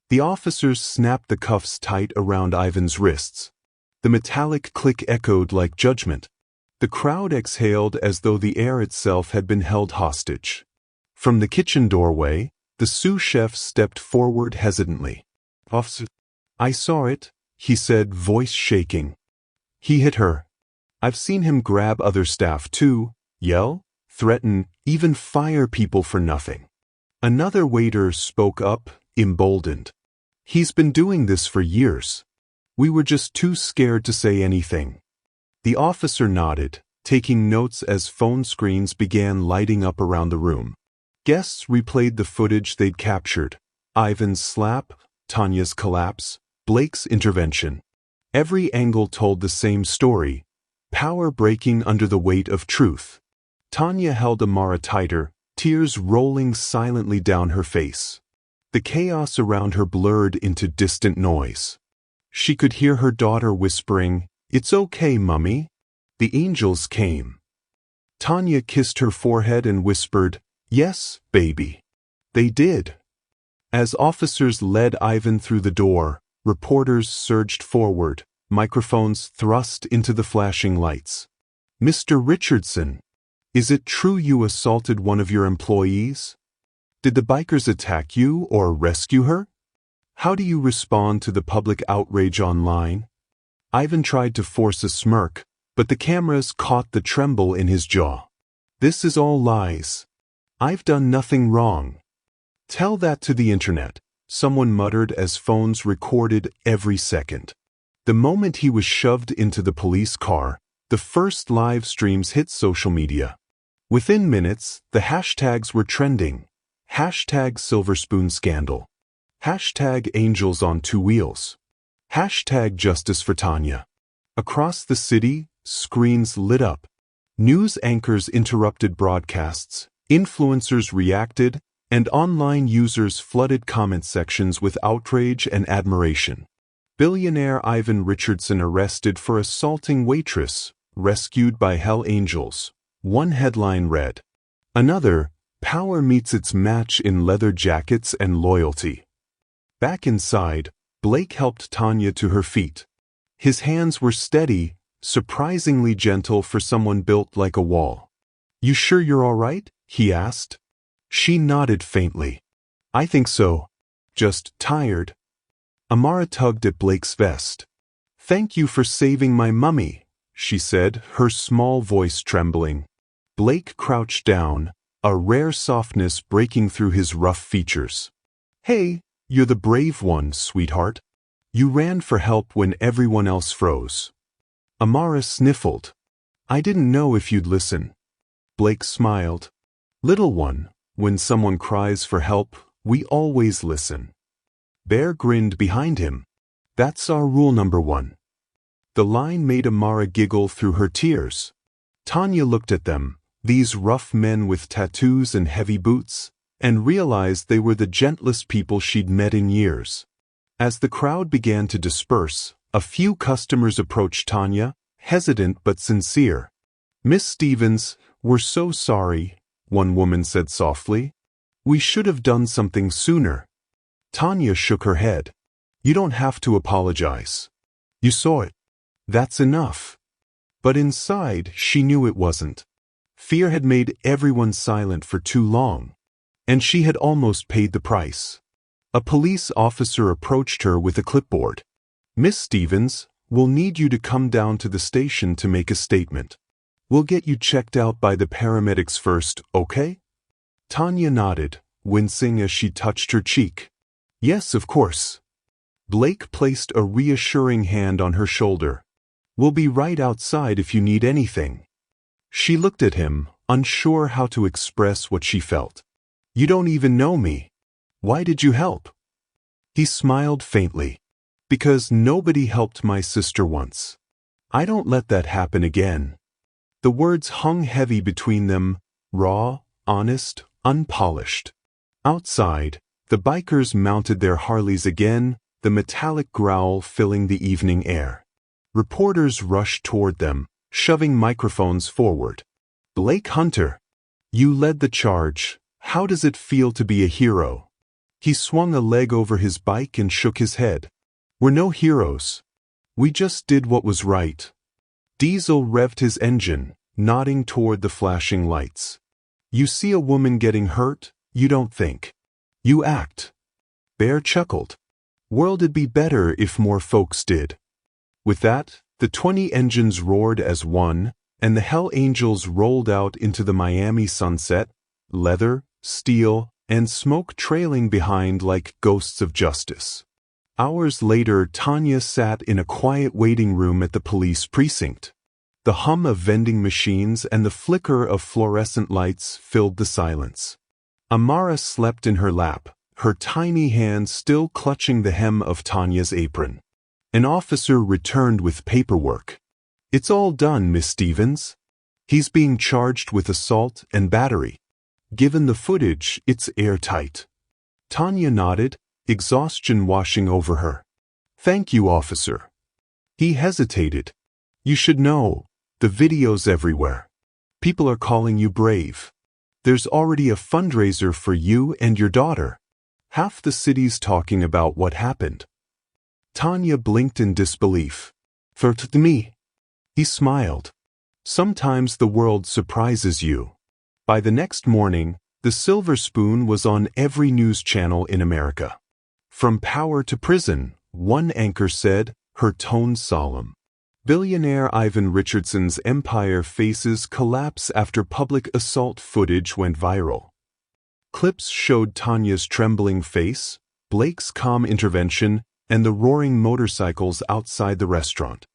The officers snapped the cuffs tight around Ivan's wrists. The metallic click echoed like judgment. The crowd exhaled as though the air itself had been held hostage. From the kitchen doorway, the sous chef stepped forward hesitantly. "Officer, I saw it," he said, voice shaking. "He hit her. I've seen him grab other staff too, yell, threaten, even fire people for nothing." Another waiter spoke up, emboldened. "He's been doing this for years. We were just too scared to say anything." The officer nodded, taking notes as phone screens began lighting up around the room. Guests replayed the footage they'd captured. Ivan's slap, Tanya's collapse, Blake's intervention. Every angle told the same story, power breaking under the weight of truth. Tanya held Amara tighter, tears rolling silently down her face. The chaos around her blurred into distant noise. She could hear her daughter whispering, "It's okay, Mummy." The angels came. Tanya kissed her forehead and whispered, "Yes, baby." They did. As officers led Ivan through the door, reporters surged forward, microphones thrust into the flashing lights. "Mr. Richardson, is it true you assaulted one of your employees? Did the bikers attack you or rescue her? How do you respond to the public outrage online?" Ivan tried to force a smirk, but the cameras caught the tremble in his jaw. "This is all lies. I've done nothing wrong." "Tell that to the internet," someone muttered as phones recorded every second. The moment he was shoved into the police car, the first live streams hit social media. Within minutes, the hashtags were trending. Hashtag Silver Spoon Scandal. Hashtag Angels on Two Wheels. Hashtag Justice for Tanya. Across the city, screens lit up. News anchors interrupted broadcasts, influencers reacted, and online users flooded comment sections with outrage and admiration. Billionaire Ivan Richardson arrested for assaulting waitress, rescued by Hell Angels. One headline read. Another, Power meets its match in leather jackets and loyalty. Back inside, Blake helped Tanya to her feet. His hands were steady, surprisingly gentle for someone built like a wall. "You sure you're all right?" he asked. She nodded faintly. "I think so. Just tired." Amara tugged at Blake's vest. "Thank you for saving my mummy," she said, her small voice trembling. Blake crouched down, a rare softness breaking through his rough features. "Hey, you're the brave one, sweetheart. You ran for help when everyone else froze." Amara sniffled. "I didn't know if you'd listen." Blake smiled. "Little one, when someone cries for help, we always listen." Bear grinned behind him. "That's our rule number one." The line made Amara giggle through her tears. Tanya looked at them, these rough men with tattoos and heavy boots, and realized they were the gentlest people she'd met in years. As the crowd began to disperse, a few customers approached Tanya, hesitant but sincere. "Miss Stevens, we're so sorry," one woman said softly. "We should have done something sooner." Tanya shook her head. "You don't have to apologize. You saw it. That's enough." But inside, she knew it wasn't. Fear had made everyone silent for too long, and she had almost paid the price. A police officer approached her with a clipboard. "Miss Stevens, we'll need you to come down to the station to make a statement. We'll get you checked out by the paramedics first, okay?" Tanya nodded, wincing as she touched her cheek. "Yes, of course." Blake placed a reassuring hand on her shoulder. "We'll be right outside if you need anything." She looked at him, unsure how to express what she felt. "You don't even know me. Why did you help?" He smiled faintly. "Because nobody helped my sister once. I don't let that happen again." The words hung heavy between them, raw, honest, unpolished. Outside, the bikers mounted their Harleys again, the metallic growl filling the evening air. Reporters rushed toward them, shoving microphones forward. "Blake Hunter, you led the charge. How does it feel to be a hero?" He swung a leg over his bike and shook his head. "We're no heroes. We just did what was right." Diesel revved his engine, nodding toward the flashing lights. "You see a woman getting hurt, you don't think. You act." Bear chuckled. "World'd be better if more folks did." With that, the 20 engines roared as one, and the Hell Angels rolled out into the Miami sunset, leather, steel, and smoke trailing behind like ghosts of justice. Hours later, Tanya sat in a quiet waiting room at the police precinct. The hum of vending machines and the flicker of fluorescent lights filled the silence. Amara slept in her lap, her tiny hands still clutching the hem of Tanya's apron. An officer returned with paperwork. "It's all done, Miss Stevens. He's being charged with assault and battery. Given the footage, it's airtight." Tanya nodded, exhaustion washing over her. "Thank you, officer." He hesitated. "You should know, the video's everywhere. People are calling you brave. There's already a fundraiser for you and your daughter. Half the city's talking about what happened." Tanya blinked in disbelief. "For me?" He smiled. "Sometimes the world surprises you." By the next morning, the Silver Spoon was on every news channel in America. "From power to prison," one anchor said, her tone solemn. Billionaire Ivan Richardson's empire faces collapse after public assault footage went viral. Clips showed Tanya's trembling face, Blake's calm intervention, and the roaring motorcycles outside the restaurant.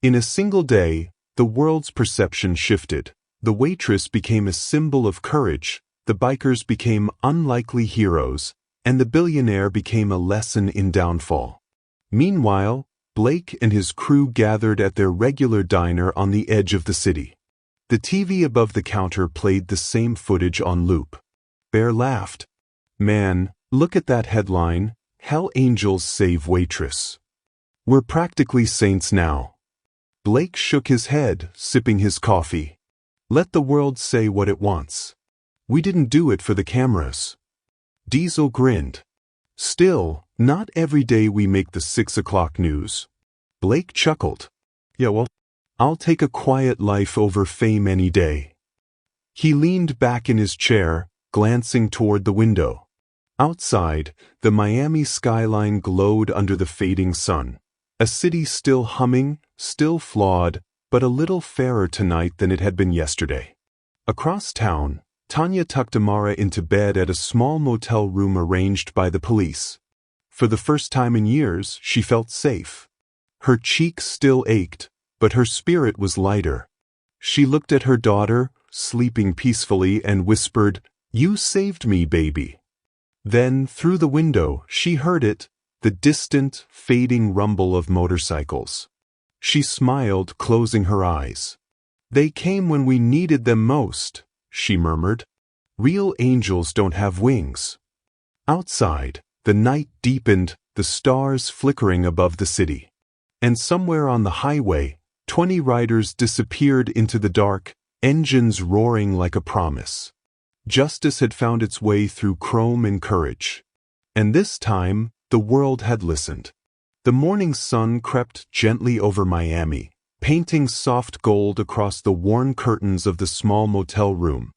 In a single day, the world's perception shifted. The waitress became a symbol of courage, the bikers became unlikely heroes, and the billionaire became a lesson in downfall. Meanwhile, Blake and his crew gathered at their regular diner on the edge of the city. The TV above the counter played the same footage on loop. Bear laughed. "Man, look at that headline, Hell Angels Save Waitress. We're practically saints now." Blake shook his head, sipping his coffee. "Let the world say what it wants. We didn't do it for the cameras." Diesel grinned. "Still, not every day we make the 6 o'clock news." Blake chuckled. "Yeah, well, I'll take a quiet life over fame any day." He leaned back in his chair, glancing toward the window. Outside, the Miami skyline glowed under the fading sun. A city still humming, still flawed, but a little fairer tonight than it had been yesterday. Across town, Tanya tucked Amara into bed at a small motel room arranged by the police. For the first time in years, she felt safe. Her cheeks still ached, but her spirit was lighter. She looked at her daughter, sleeping peacefully, and whispered, "You saved me, baby." Then, through the window, she heard it, the distant, fading rumble of motorcycles. She smiled, closing her eyes. They came when we needed them most, she murmured. Real angels don't have wings. Outside, the night deepened, the stars flickering above the city. And somewhere on the highway, 20 riders disappeared into the dark, engines roaring like a promise. Justice had found its way through chrome and courage. And this time, the world had listened. The morning sun crept gently over Miami, painting soft gold across the worn curtains of the small motel room.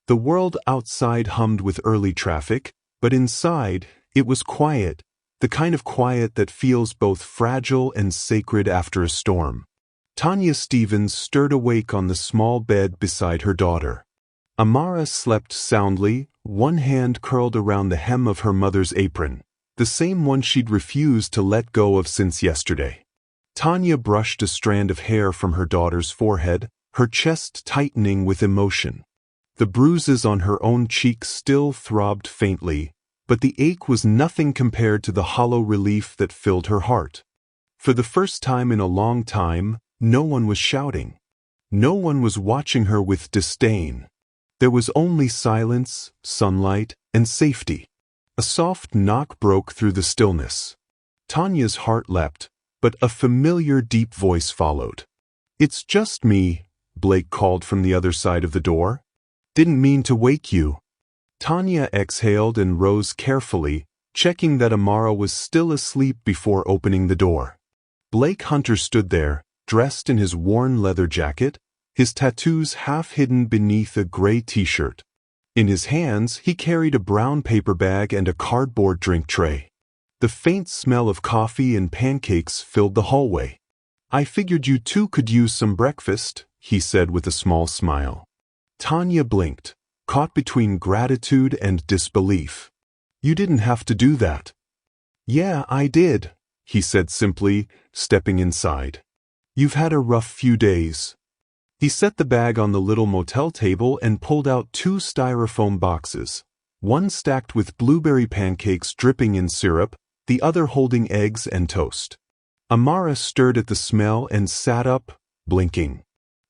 The world outside hummed with early traffic, but inside, it was quiet, the kind of quiet that feels both fragile and sacred after a storm. Tanya Stevens stirred awake on the small bed beside her daughter. Amara slept soundly, one hand curled around the hem of her mother's apron, the same one she'd refused to let go of since yesterday. Tanya brushed a strand of hair from her daughter's forehead, her chest tightening with emotion. The bruises on her own cheeks still throbbed faintly, but the ache was nothing compared to the hollow relief that filled her heart. For the first time in a long time, no one was shouting. No one was watching her with disdain. There was only silence, sunlight, and safety. A soft knock broke through the stillness. Tanya's heart leapt, but a familiar deep voice followed. "It's just me," Blake called from the other side of the door. "Didn't mean to wake you." Tanya exhaled and rose carefully, checking that Amara was still asleep before opening the door. Blake Hunter stood there, dressed in his worn leather jacket, his tattoos half hidden beneath a gray t-shirt. In his hands, he carried a brown paper bag and a cardboard drink tray. The faint smell of coffee and pancakes filled the hallway. "I figured you two could use some breakfast," he said with a small smile. Tanya blinked, caught between gratitude and disbelief. "You didn't have to do that." "Yeah, I did," he said simply, stepping inside. "You've had a rough few days." He set the bag on the little motel table and pulled out 2 styrofoam boxes, one stacked with blueberry pancakes dripping in syrup, the other holding eggs and toast. Amara stirred at the smell and sat up, blinking.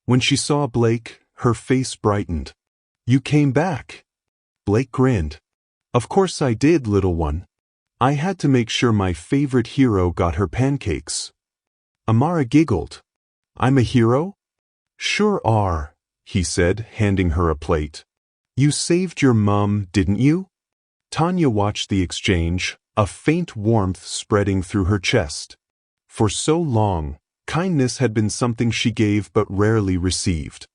When she saw Blake, her face brightened. "You came back." Blake grinned. "Of course I did, little one. I had to make sure my favorite hero got her pancakes." Amara giggled. "I'm a hero?" "Sure are," he said, handing her a plate. "You saved your mom, didn't you?" Tanya watched the exchange, a faint warmth spreading through her chest. For so long, kindness had been something she gave but rarely received.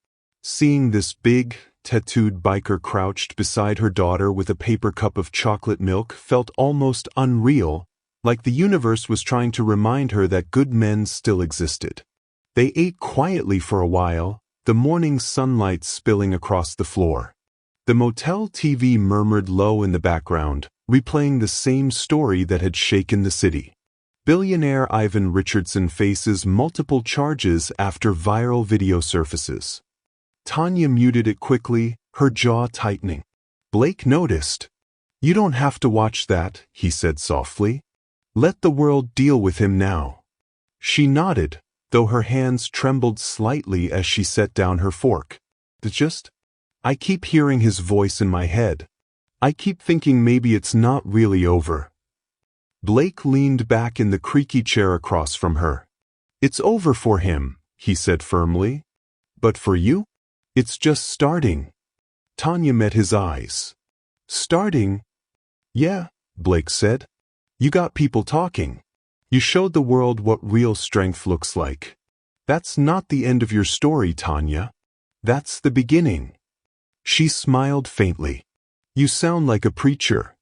Seeing this big, tattooed biker crouched beside her daughter with a paper cup of chocolate milk felt almost unreal, like the universe was trying to remind her that good men still existed. They ate quietly for a while, the morning sunlight spilling across the floor. The motel TV murmured low in the background, replaying the same story that had shaken the city. Billionaire Ivan Richardson faces multiple charges after viral video surfaces. Tanya muted it quickly, her jaw tightening. Blake noticed. "You don't have to watch that," he said softly. "Let the world deal with him now." She nodded, though her hands trembled slightly as she set down her fork. I keep hearing his voice in my head. I keep thinking maybe it's not really over." Blake leaned back in the creaky chair across from her. "It's over for him," he said firmly. "But for you? It's just starting." Tanya met his eyes. "Starting?" "Yeah," Blake said. "You got people talking. You showed the world what real strength looks like. That's not the end of your story, Tanya. That's the beginning." She smiled faintly. "You sound like a preacher."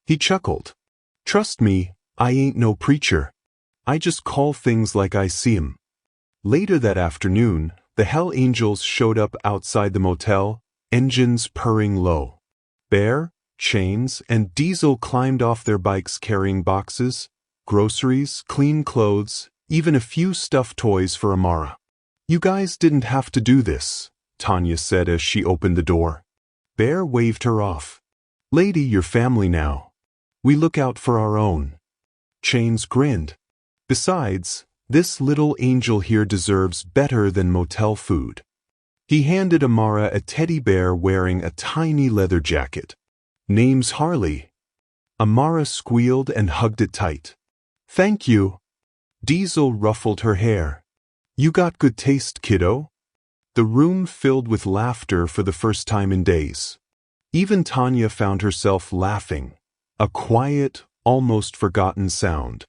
He chuckled. "Trust me, I ain't no preacher. I just call things like I see 'em." Later that afternoon, the Hell Angels showed up outside the motel, engines purring low. Bear, Chains, and Diesel climbed off their bikes carrying boxes, groceries, clean clothes, even a few stuffed toys for Amara. "You guys didn't have to do this," Tanya said as she opened the door. Bear waved her off. "Lady, you're family now. We look out for our own." Chains grinned. "Besides, this little angel here deserves better than motel food." He handed Amara a teddy bear wearing a tiny leather jacket. Name's Harley. Amara squealed and hugged it tight. Thank you. Diesel ruffled her hair. You got good taste, kiddo. The room filled with laughter for the first time in days. Even Tanya found herself laughing, a quiet, almost forgotten sound.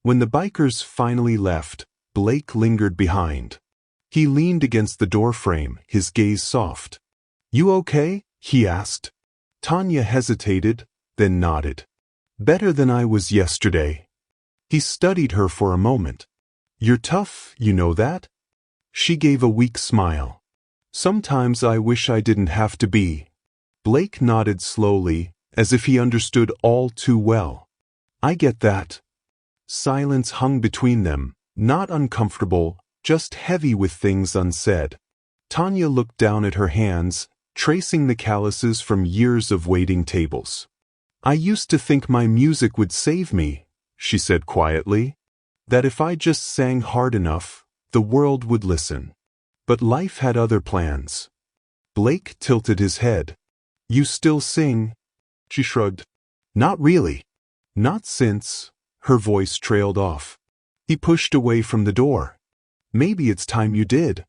When the bikers finally left, Blake lingered behind. He leaned against the doorframe, his gaze soft. You okay? He asked. Tanya hesitated, then nodded. Better than I was yesterday. He studied her for a moment. You're tough, you know that? She gave a weak smile. Sometimes I wish I didn't have to be. Blake nodded slowly, as if he understood all too well. I get that. Silence hung between them, not uncomfortable, just heavy with things unsaid. Tanya looked down at her hands, tracing the calluses from years of waiting tables. I used to think my music would save me, she said quietly. That if I just sang hard enough, the world would listen. But life had other plans. Blake tilted his head. You still sing? She shrugged. Not really. Not since. Her voice trailed off. He pushed away from the door. Maybe it's time you did.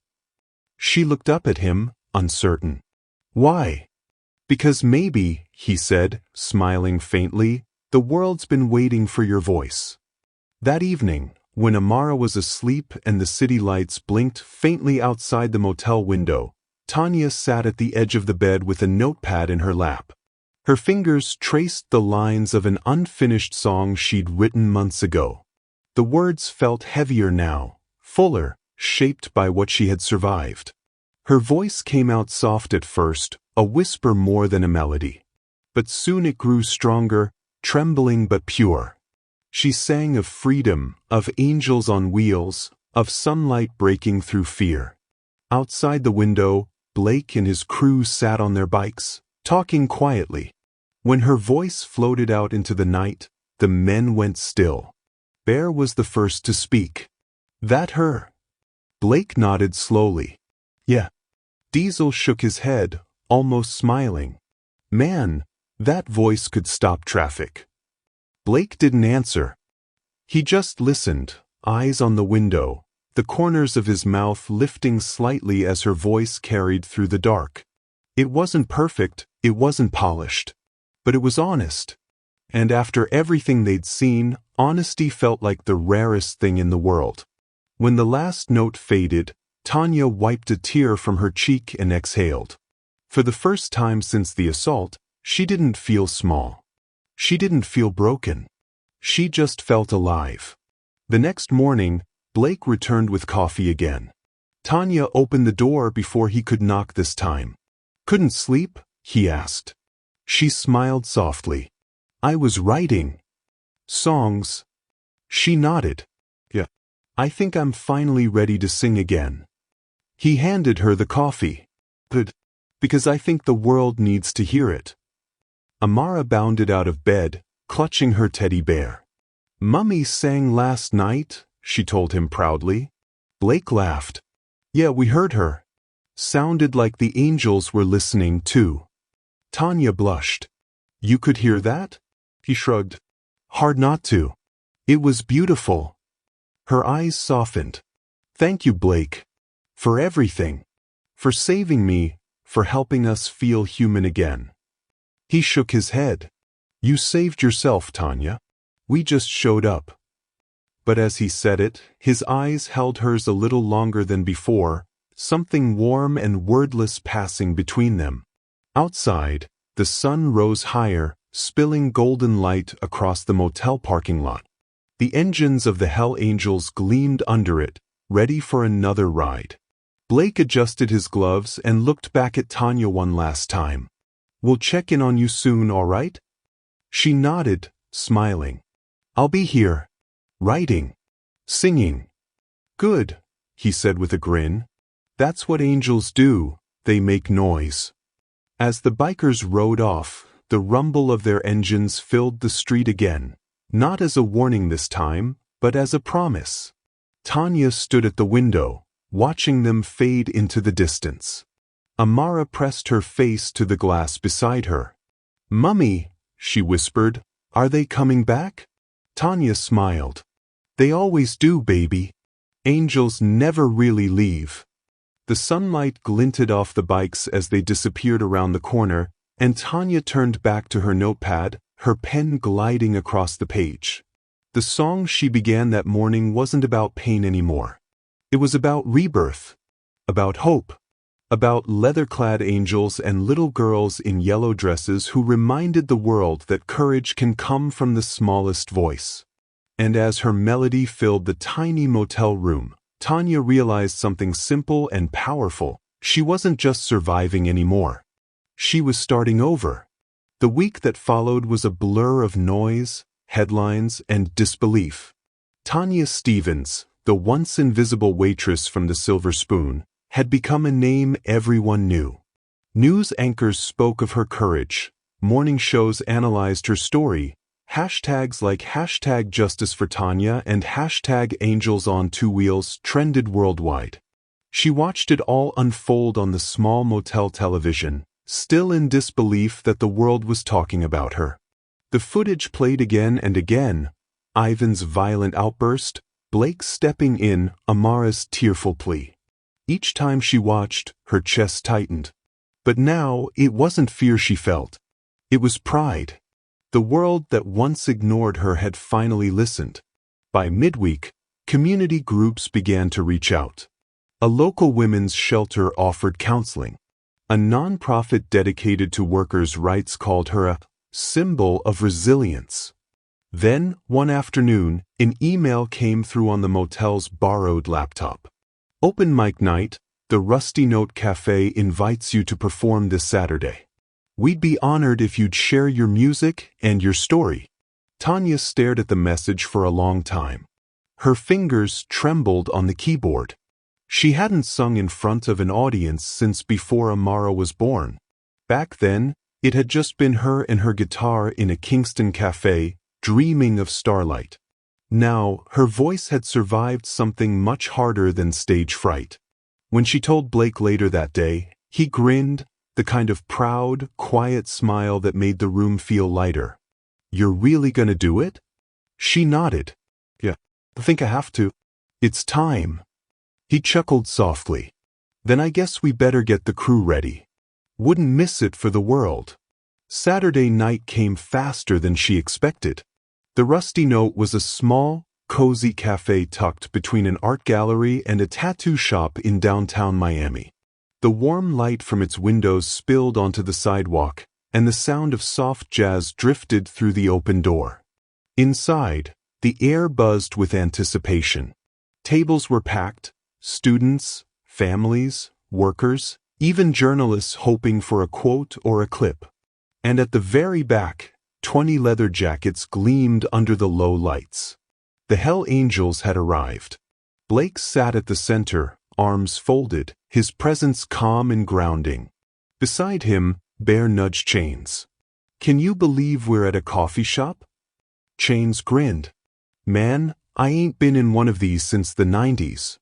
She looked up at him, uncertain. Why? Because maybe, he said, smiling faintly, the world's been waiting for your voice. That evening, when Amara was asleep and the city lights blinked faintly outside the motel window, Tanya sat at the edge of the bed with a notepad in her lap. Her fingers traced the lines of an unfinished song she'd written months ago. The words felt heavier now, fuller, shaped by what she had survived. Her voice came out soft at first, a whisper more than a melody. But soon it grew stronger, trembling but pure. She sang of freedom, of angels on wheels, of sunlight breaking through fear. Outside the window, Blake and his crew sat on their bikes, talking quietly. When her voice floated out into the night, the men went still. Bear was the first to speak. That her? Blake nodded slowly. Yeah. Diesel shook his head, almost smiling. Man, that voice could stop traffic. Blake didn't answer. He just listened, eyes on the window, the corners of his mouth lifting slightly as her voice carried through the dark. It wasn't perfect, it wasn't polished. But it was honest. And after everything they'd seen, honesty felt like the rarest thing in the world. When the last note faded, Tanya wiped a tear from her cheek and exhaled. For the first time since the assault, she didn't feel small. She didn't feel broken. She just felt alive. The next morning, Blake returned with coffee again. Tanya opened the door before he could knock this time. Couldn't sleep? He asked. She smiled softly. I was writing. Songs. She nodded. Yeah. I think I'm finally ready to sing again. He handed her the coffee. Good. Because I think the world needs to hear it. Amara bounded out of bed, clutching her teddy bear. Mummy sang last night, she told him proudly. Blake laughed. Yeah, we heard her. Sounded like the angels were listening too. Tanya blushed. You could hear that? He shrugged. Hard not to. It was beautiful. Her eyes softened. Thank you, Blake. For everything. For saving me, for helping us feel human again. He shook his head. You saved yourself, Tanya. We just showed up. But as he said it, his eyes held hers a little longer than before, something warm and wordless passing between them. Outside, the sun rose higher, spilling golden light across the motel parking lot. The engines of the Hell Angels gleamed under it, ready for another ride. Blake adjusted his gloves and looked back at Tanya one last time. We'll check in on you soon, all right? She nodded, smiling. I'll be here. Writing. Singing. Good, he said with a grin. That's what angels do, they make noise. As the bikers rode off, the rumble of their engines filled the street again, not as a warning this time, but as a promise. Tanya stood at the window, watching them fade into the distance. Amara pressed her face to the glass beside her. "Mummy," she whispered, "are they coming back?" Tanya smiled. "They always do, baby. Angels never really leave." The sunlight glinted off the bikes as they disappeared around the corner, and Tanya turned back to her notepad, her pen gliding across the page. The song she began that morning wasn't about pain anymore. It was about rebirth, about hope, about leather-clad angels and little girls in yellow dresses who reminded the world that courage can come from the smallest voice. And as her melody filled the tiny motel room, Tanya realized something simple and powerful. She wasn't just surviving anymore. She was starting over. The week that followed was a blur of noise, headlines, and disbelief. Tanya Stevens, the once invisible waitress from the Silver Spoon, had become a name everyone knew. News anchors spoke of her courage. Morning shows analyzed her story. Hashtags like #JusticeForTanya and #AngelsOnTwoWheels trended worldwide. She watched it all unfold on the small motel television, still in disbelief that the world was talking about her. The footage played again and again. Ivan's violent outburst, Blake stepping in, Amara's tearful plea. Each time she watched, her chest tightened. But now, it wasn't fear she felt. It was pride. The world that once ignored her had finally listened. By midweek, community groups began to reach out. A local women's shelter offered counseling. A nonprofit dedicated to workers' rights called her a symbol of resilience. Then, one afternoon, an email came through on the motel's borrowed laptop. "Open mic night, the Rusty Note Cafe invites you to perform this Saturday. We'd be honored if you'd share your music and your story." Tanya stared at the message for a long time. Her fingers trembled on the keyboard. She hadn't sung in front of an audience since before Amara was born. Back then, it had just been her and her guitar in a Kingston cafe, dreaming of starlight. Now, her voice had survived something much harder than stage fright. When she told Blake later that day, he grinned, the kind of proud, quiet smile that made the room feel lighter. "You're really gonna do it?" She nodded. "Yeah, I think I have to. It's time." He chuckled softly. "Then I guess we better get the crew ready. Wouldn't miss it for the world." Saturday night came faster than she expected. The Rusty Note was a small, cozy cafe tucked between an art gallery and a tattoo shop in downtown Miami. The warm light from its windows spilled onto the sidewalk, and the sound of soft jazz drifted through the open door. Inside, the air buzzed with anticipation. Tables were packed, students, families, workers, even journalists hoping for a quote or a clip. And at the very back, 20 leather jackets gleamed under the low lights. The Hell Angels had arrived. Blake sat at the center, arms folded, his presence calm and grounding. Beside him, Bear nudged Chains. "Can you believe we're at a coffee shop?" Chains grinned. "Man, I ain't been in one of these since the 90s.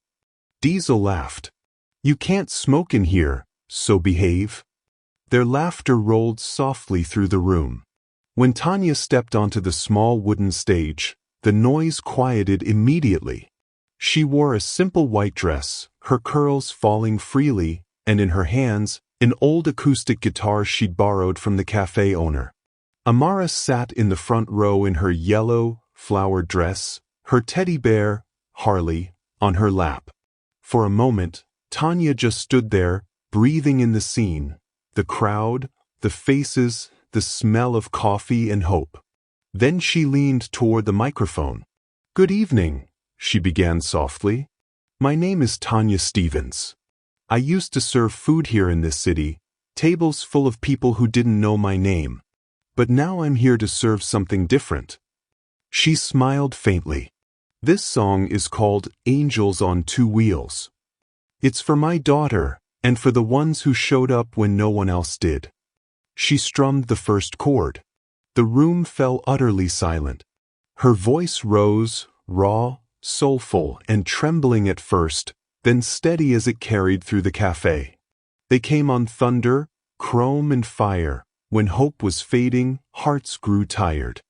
Diesel laughed. "You can't smoke in here, so behave." Their laughter rolled softly through the room. When Tanya stepped onto the small wooden stage, the noise quieted immediately. She wore a simple white dress, her curls falling freely, and in her hands, an old acoustic guitar she'd borrowed from the cafe owner. Amara sat in the front row in her yellow, flowered dress, her teddy bear, Harley, on her lap. For a moment, Tanya just stood there, breathing in the scene, the crowd, the faces, the smell of coffee and hope. Then she leaned toward the microphone. "Good evening," she began softly. "My name is Tanya Stevens. I used to serve food here in this city, tables full of people who didn't know my name. But now I'm here to serve something different." She smiled faintly. "This song is called Angels on Two Wheels. It's for my daughter, and for the ones who showed up when no one else did." She strummed the first chord. The room fell utterly silent. Her voice rose, raw, soulful, and trembling at first, then steady as it carried through the cafe. They came on thunder, chrome and fire. When hope was fading, hearts grew tired.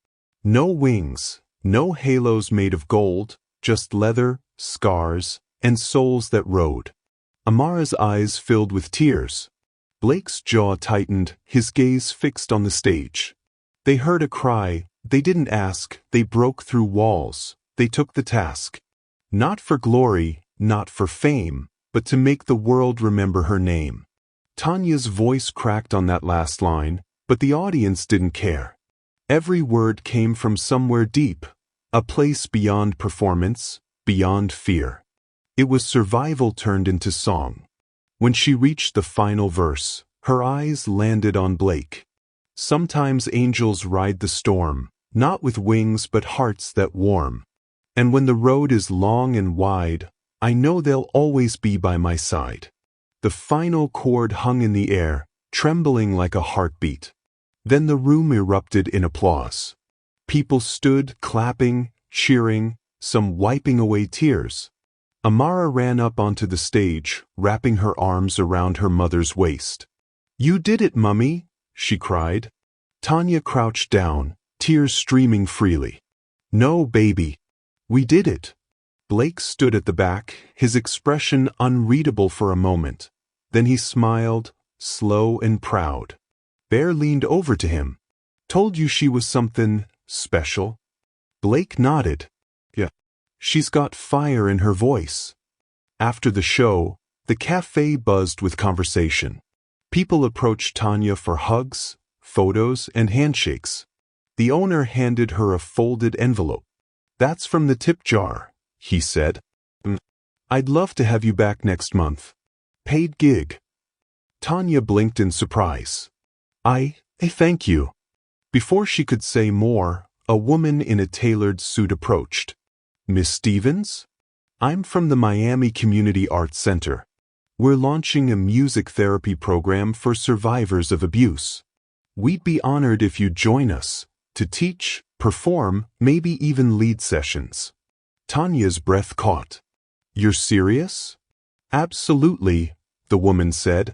No wings, no halos made of gold, just leather, scars, and souls that rode. Amara's eyes filled with tears. Blake's jaw tightened, his gaze fixed on the stage. They heard a cry. They didn't ask, they broke through walls. They took the task. Not for glory, not for fame, but to make the world remember her name. Tanya's voice cracked on that last line, but the audience didn't care. Every word came from somewhere deep, a place beyond performance, beyond fear. It was survival turned into song. When she reached the final verse, her eyes landed on Blake. Sometimes angels ride the storm, not with wings but hearts that warm. And when the road is long and wide, I know they'll always be by my side. The final chord hung in the air, trembling like a heartbeat. Then the room erupted in applause. People stood, clapping, cheering, some wiping away tears. Amara ran up onto the stage, wrapping her arms around her mother's waist. "You did it, Mummy," she cried. Tanya crouched down, tears streaming freely. "No, baby. We did it." Blake stood at the back, his expression unreadable for a moment. Then he smiled, slow and proud. Bear leaned over to him. "Told you she was something special?" Blake nodded. "Yeah. She's got fire in her voice." After the show, the cafe buzzed with conversation. People approached Tanya for hugs, photos, and handshakes. The owner handed her a folded envelope. "That's from the tip jar," he said. "I'd love to have you back next month. Paid gig." Tanya blinked in surprise. I thank you." Before she could say more, a woman in a tailored suit approached. "Miss Stevens? I'm from the Miami Community Arts Center. We're launching a music therapy program for survivors of abuse. We'd be honored if you'd join us, to teach, perform, maybe even lead sessions." Tanya's breath caught. "You're serious?" "Absolutely," the woman said.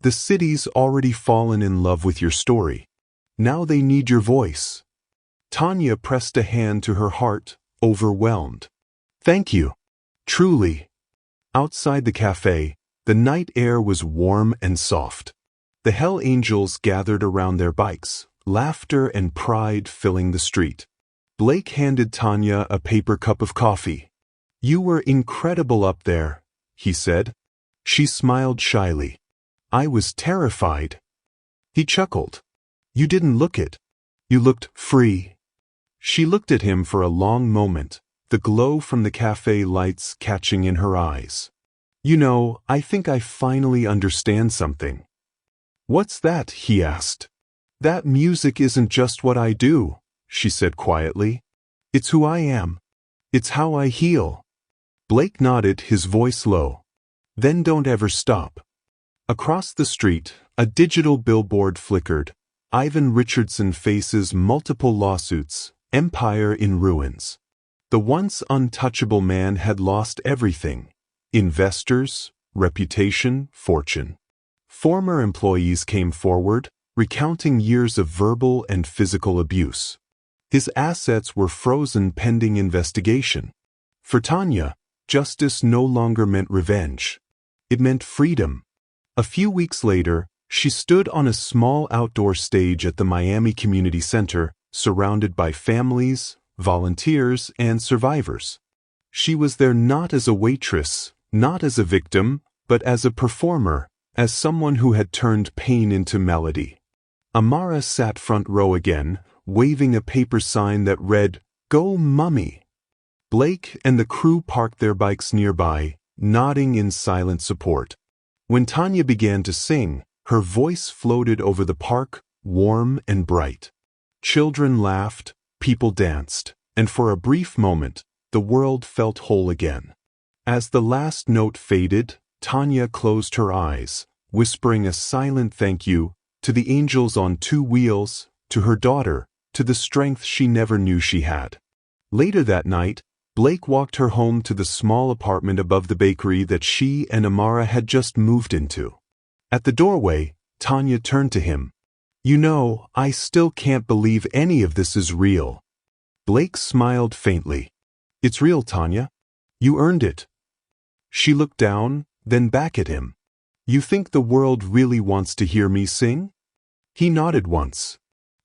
"The city's already fallen in love with your story. Now they need your voice." Tanya pressed a hand to her heart, overwhelmed. "Thank you. Truly." Outside the cafe, the night air was warm and soft. The Hell Angels gathered around their bikes, laughter and pride filling the street. Blake handed Tanya a paper cup of coffee. "You were incredible up there," he said. She smiled shyly. "I was terrified." He chuckled. "You didn't look it. You looked free." She looked at him for a long moment, the glow from the cafe lights catching in her eyes. "You know, I think I finally understand something." "What's that?" he asked. "That music isn't just what I do," she said quietly. "It's who I am. It's how I heal." Blake nodded, his voice low. "Then don't ever stop." Across the street, a digital billboard flickered. Ivan Richardson faces multiple lawsuits, empire in ruins. The once untouchable man had lost everything: investors, reputation, fortune. Former employees came forward, recounting years of verbal and physical abuse. His assets were frozen pending investigation. For Tanya, justice no longer meant revenge. It meant freedom. A few weeks later, she stood on a small outdoor stage at the Miami Community Center, surrounded by families, volunteers, and survivors. She was there not as a waitress, not as a victim, but as a performer, as someone who had turned pain into melody. Amara sat front row again, waving a paper sign that read, "Go Mummy." Blake and the crew parked their bikes nearby, nodding in silent support. When Tanya began to sing, her voice floated over the park, warm and bright. Children laughed, people danced, and for a brief moment, the world felt whole again. As the last note faded, Tanya closed her eyes, whispering a silent thank you to the angels on two wheels, to her daughter, to the strength she never knew she had. Later that night, Blake walked her home to the small apartment above the bakery that she and Amara had just moved into. At the doorway, Tanya turned to him. You know, I still can't believe any of this is real. Blake smiled faintly. It's real, Tanya. You earned it. She looked down, then back at him. You think the world really wants to hear me sing? He nodded once.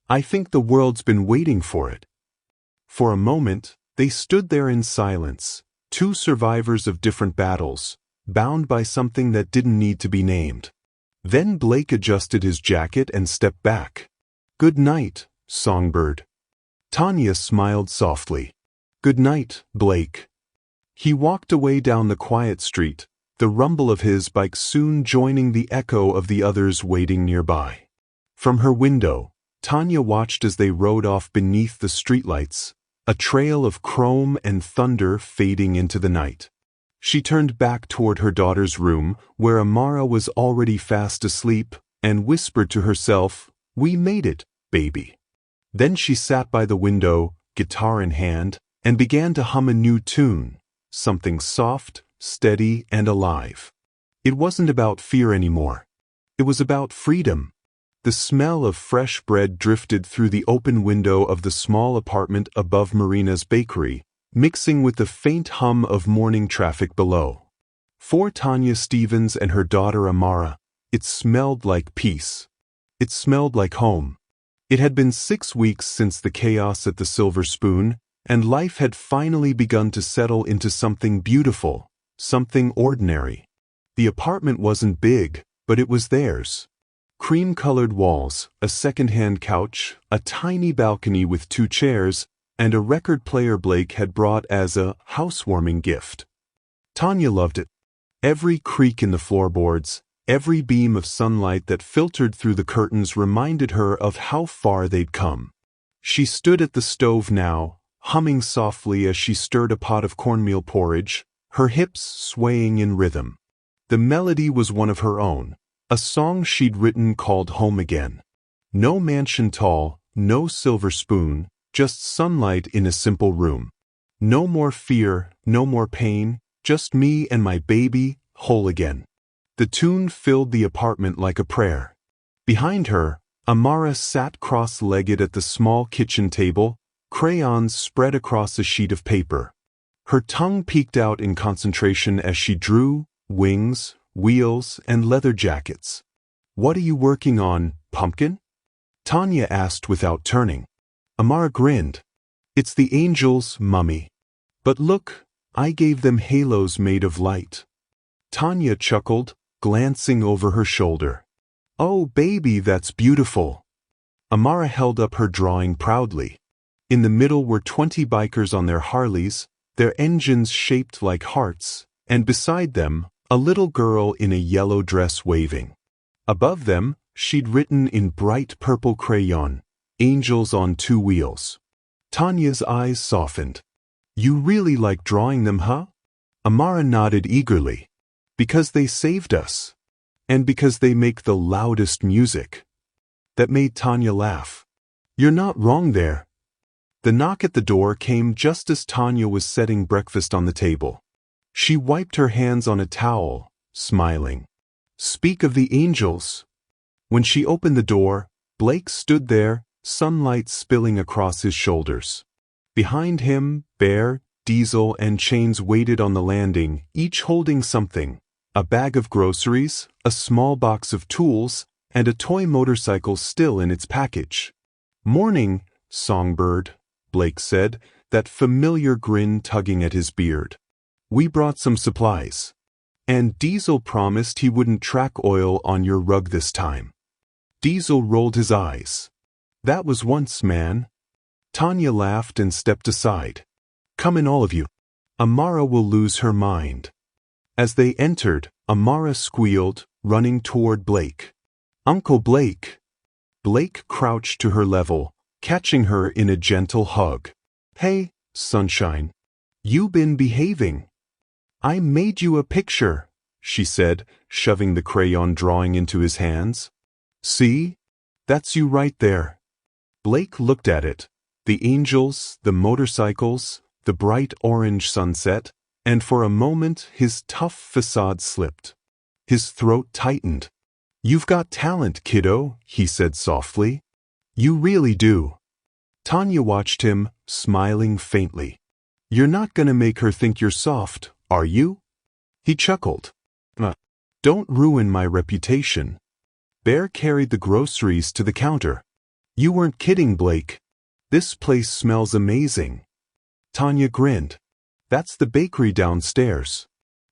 I think the world's been waiting for it. For a moment, they stood there in silence, two survivors of different battles, bound by something that didn't need to be named. Then Blake adjusted his jacket and stepped back. Good night, Songbird. Tanya smiled softly. Good night, Blake. He walked away down the quiet street, the rumble of his bike soon joining the echo of the others waiting nearby. From her window, Tanya watched as they rode off beneath the streetlights, a trail of chrome and thunder fading into the night. She turned back toward her daughter's room, where Amara was already fast asleep, and whispered to herself, We made it, baby. Then she sat by the window, guitar in hand, and began to hum a new tune, something soft, steady, and alive. It wasn't about fear anymore. It was about freedom. The smell of fresh bread drifted through the open window of the small apartment above Marina's bakery, mixing with the faint hum of morning traffic below. For Tanya Stevens and her daughter Amara, it smelled like peace. It smelled like home. It had been 6 weeks since the chaos at the Silver Spoon, and life had finally begun to settle into something beautiful, something ordinary. The apartment wasn't big, but it was theirs. Cream-colored walls, a second-hand couch, a tiny balcony with 2 chairs, and a record player Blake had brought as a housewarming gift. Tanya loved it. Every creak in the floorboards, every beam of sunlight that filtered through the curtains reminded her of how far they'd come. She stood at the stove now, humming softly as she stirred a pot of cornmeal porridge, her hips swaying in rhythm. The melody was one of her own, a song she'd written called Home Again. No mansion tall, no silver spoon, just sunlight in a simple room. No more fear, no more pain, just me and my baby, whole again. The tune filled the apartment like a prayer. Behind her, Amara sat cross-legged at the small kitchen table, crayons spread across a sheet of paper. Her tongue peeked out in concentration as she drew wings, wheels, and leather jackets. What are you working on, pumpkin? Tanya asked without turning. Amara grinned. It's the angels, Mummy. But look, I gave them halos made of light. Tanya chuckled, glancing over her shoulder. Oh, baby, that's beautiful. Amara held up her drawing proudly. In the middle were 20 bikers on their Harleys, their engines shaped like hearts, and beside them, a little girl in a yellow dress waving. Above them, she'd written in bright purple crayon, Angels on 2 wheels. Tanya's eyes softened. You really like drawing them, huh? Amara nodded eagerly. Because they saved us. And because they make the loudest music. That made Tanya laugh. You're not wrong there. The knock at the door came just as Tanya was setting breakfast on the table. She wiped her hands on a towel, smiling. Speak of the angels. When she opened the door, Blake stood there, sunlight spilling across his shoulders. Behind him, Bear, Diesel, and Chains waited on the landing, each holding something. A bag of groceries, a small box of tools, and a toy motorcycle still in its package. Morning, Songbird, Blake said, that familiar grin tugging at his beard. We brought some supplies. And Diesel promised he wouldn't track oil on your rug this time. Diesel rolled his eyes. That was once, man. Tanya laughed and stepped aside. Come in, all of you. Amara will lose her mind. As they entered, Amara squealed, running toward Blake. Uncle Blake. Blake crouched to her level, catching her in a gentle hug. Hey, sunshine. You been behaving. I made you a picture, she said, shoving the crayon drawing into his hands. See? That's you right there. Blake looked at it. The angels, the motorcycles, the bright orange sunset, and for a moment his tough facade slipped. His throat tightened. "You've got talent, kiddo," he said softly. "You really do." Tanya watched him, smiling faintly. "You're not gonna make her think you're soft, are you?" He chuckled. Don't ruin my reputation." Bear carried the groceries to the counter. "You weren't kidding, Blake. This place smells amazing." Tanya grinned. "That's the bakery downstairs.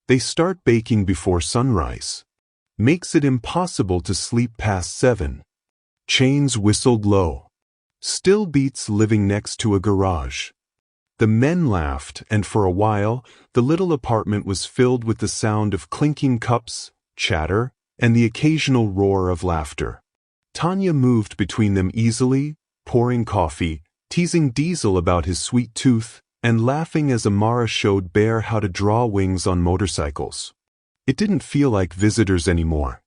They start baking before sunrise. Makes it impossible to sleep past 7. Chains whistled low. Still beats living next to a garage. The men laughed, and for a while, the little apartment was filled with the sound of clinking cups, chatter, and the occasional roar of laughter. Tanya moved between them easily, pouring coffee, teasing Diesel about his sweet tooth, and laughing as Amara showed Bear how to draw wings on motorcycles. It didn't feel like visitors anymore.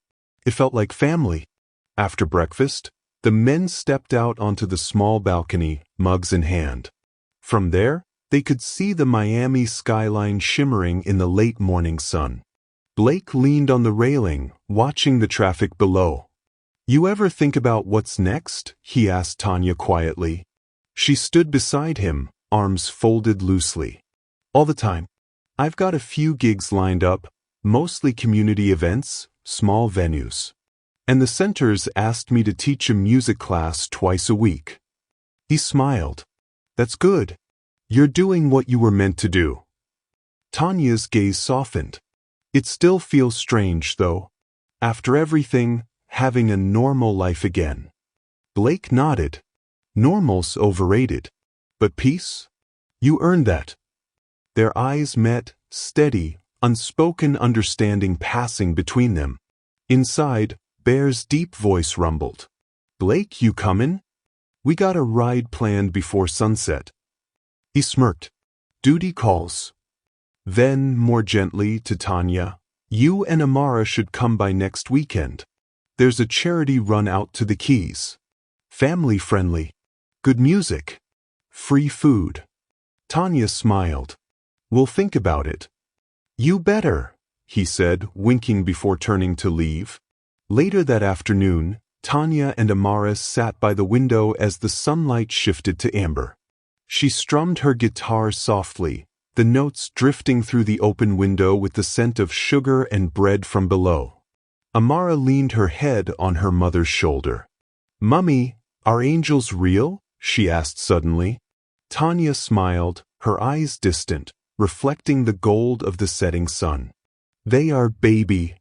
It felt like family. After breakfast, the men stepped out onto the small balcony, mugs in hand. From there, they could see the Miami skyline shimmering in the late morning sun. Blake leaned on the railing, watching the traffic below. "You ever think about what's next?" he asked Tanya quietly. She stood beside him, arms folded loosely. "All the time. I've got a few gigs lined up, mostly community events, small venues. And the centers asked me to teach a music class twice a week." He smiled. "That's good. You're doing what you were meant to do." Tanya's gaze softened. "It still feels strange, though. After everything, having a normal life again." Blake nodded. "Normal's overrated. But peace? You earned that." Their eyes met, steady, unspoken understanding passing between them. Inside, Bear's deep voice rumbled. "Blake, you comin'? We got a ride planned before sunset." He smirked. "Duty calls." Then, more gently, to Tanya, "You and Amara should come by next weekend. There's a charity run out to the Keys. Family friendly. Good music. Free food." Tanya smiled. "We'll think about it." "You better," he said, winking before turning to leave. Later that afternoon, Tanya and Amara sat by the window as the sunlight shifted to amber. She strummed her guitar softly, the notes drifting through the open window with the scent of sugar and bread from below. Amara leaned her head on her mother's shoulder. "Mummy, are angels real?" she asked suddenly. Tanya smiled, her eyes distant, reflecting the gold of the setting sun. "They are, baby."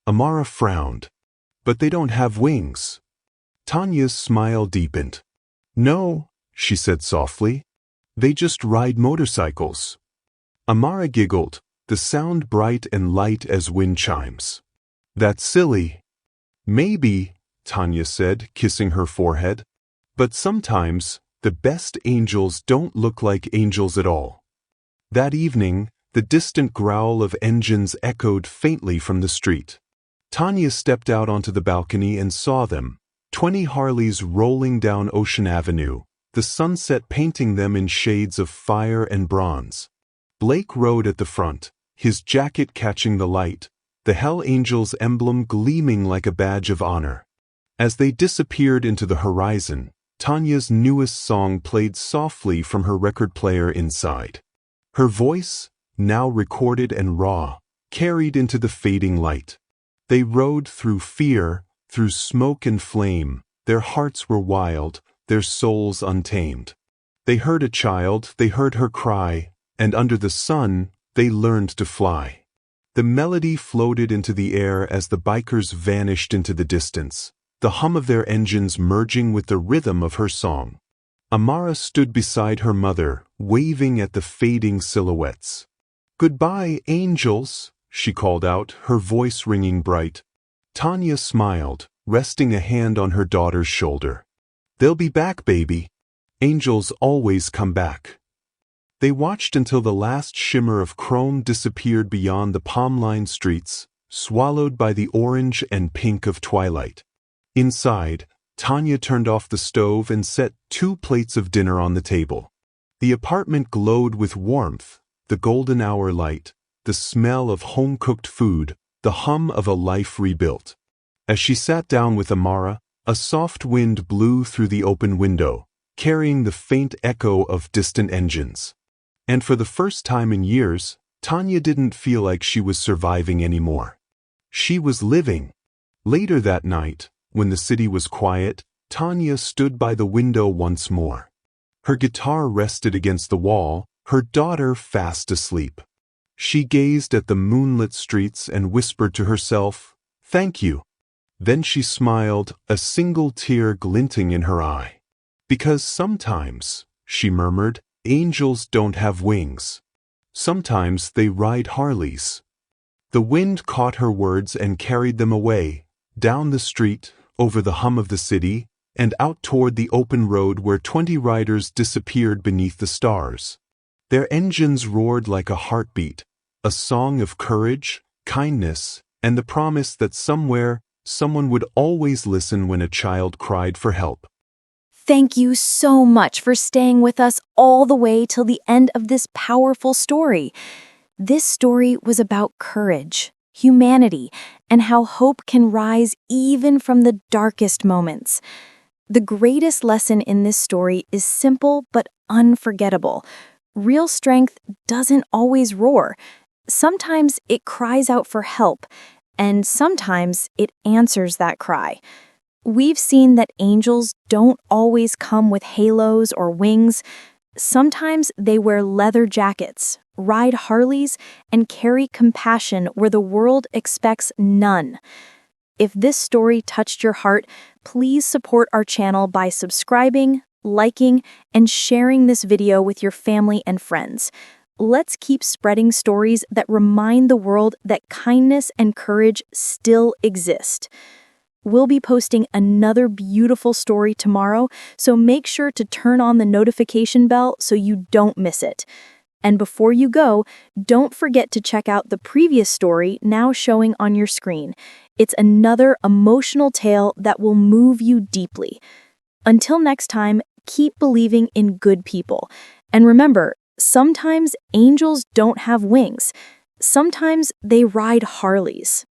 Amara frowned. "But they don't have wings." Tanya's smile deepened. "No," she said softly. "They just ride motorcycles." Amara giggled, the sound bright and light as wind chimes. "That's silly." "Maybe," Tanya said, kissing her forehead. "But sometimes, the best angels don't look like angels at all." That evening, the distant growl of engines echoed faintly from the street. Tanya stepped out onto the balcony and saw them, 20 Harleys rolling down Ocean Avenue, the sunset painting them in shades of fire and bronze. Blake rode at the front, his jacket catching the light, the Hell Angels emblem gleaming like a badge of honor. As they disappeared into the horizon, Tanya's newest song played softly from her record player inside. Her voice, now recorded and raw, carried into the fading light. They rode through fear, through smoke and flame, their hearts were wild, their souls untamed. They heard a child, they heard her cry, and under the sun, they learned to fly. The melody floated into the air as the bikers vanished into the distance, the hum of their engines merging with the rhythm of her song. Amara stood beside her mother, waving at the fading silhouettes. "Goodbye, angels," she called out, her voice ringing bright. Tanya smiled, resting a hand on her daughter's shoulder. "They'll be back, baby. Angels always come back." They watched until the last shimmer of chrome disappeared beyond the palm-lined streets, swallowed by the orange and pink of twilight. Inside, Tanya turned off the stove and set 2 plates of dinner on the table. The apartment glowed with warmth, the golden hour light, the smell of home-cooked food, the hum of a life rebuilt. As she sat down with Amara, a soft wind blew through the open window, carrying the faint echo of distant engines. And for the first time in years, Tanya didn't feel like she was surviving anymore. She was living. Later that night, when the city was quiet, Tanya stood by the window once more. Her guitar rested against the wall, her daughter fast asleep. She gazed at the moonlit streets and whispered to herself, "Thank you." Then she smiled, a single tear glinting in her eye. "Because sometimes," she murmured, "angels don't have wings. Sometimes they ride Harleys." The wind caught her words and carried them away, down the street, over the hum of the city, and out toward the open road where 20 riders disappeared beneath the stars. Their engines roared like a heartbeat, a song of courage, kindness, and the promise that somewhere, someone would always listen when a child cried for help. Thank you so much for staying with us all the way till the end of this powerful story. This story was about courage, humanity, and how hope can rise even from the darkest moments. The greatest lesson in this story is simple but unforgettable. Real strength doesn't always roar. Sometimes it cries out for help, and sometimes it answers that cry. We've seen that angels don't always come with halos or wings. Sometimes they wear leather jackets, ride Harleys, and carry compassion where the world expects none. If this story touched your heart, please support our channel by subscribing, liking, and sharing this video with your family and friends. Let's keep spreading stories that remind the world that kindness and courage still exist. We'll be posting another beautiful story tomorrow, so make sure to turn on the notification bell so you don't miss it. And before you go, don't forget to check out the previous story now showing on your screen. It's another emotional tale that will move you deeply. Until next time, keep believing in good people. And remember, sometimes angels don't have wings. Sometimes they ride Harleys.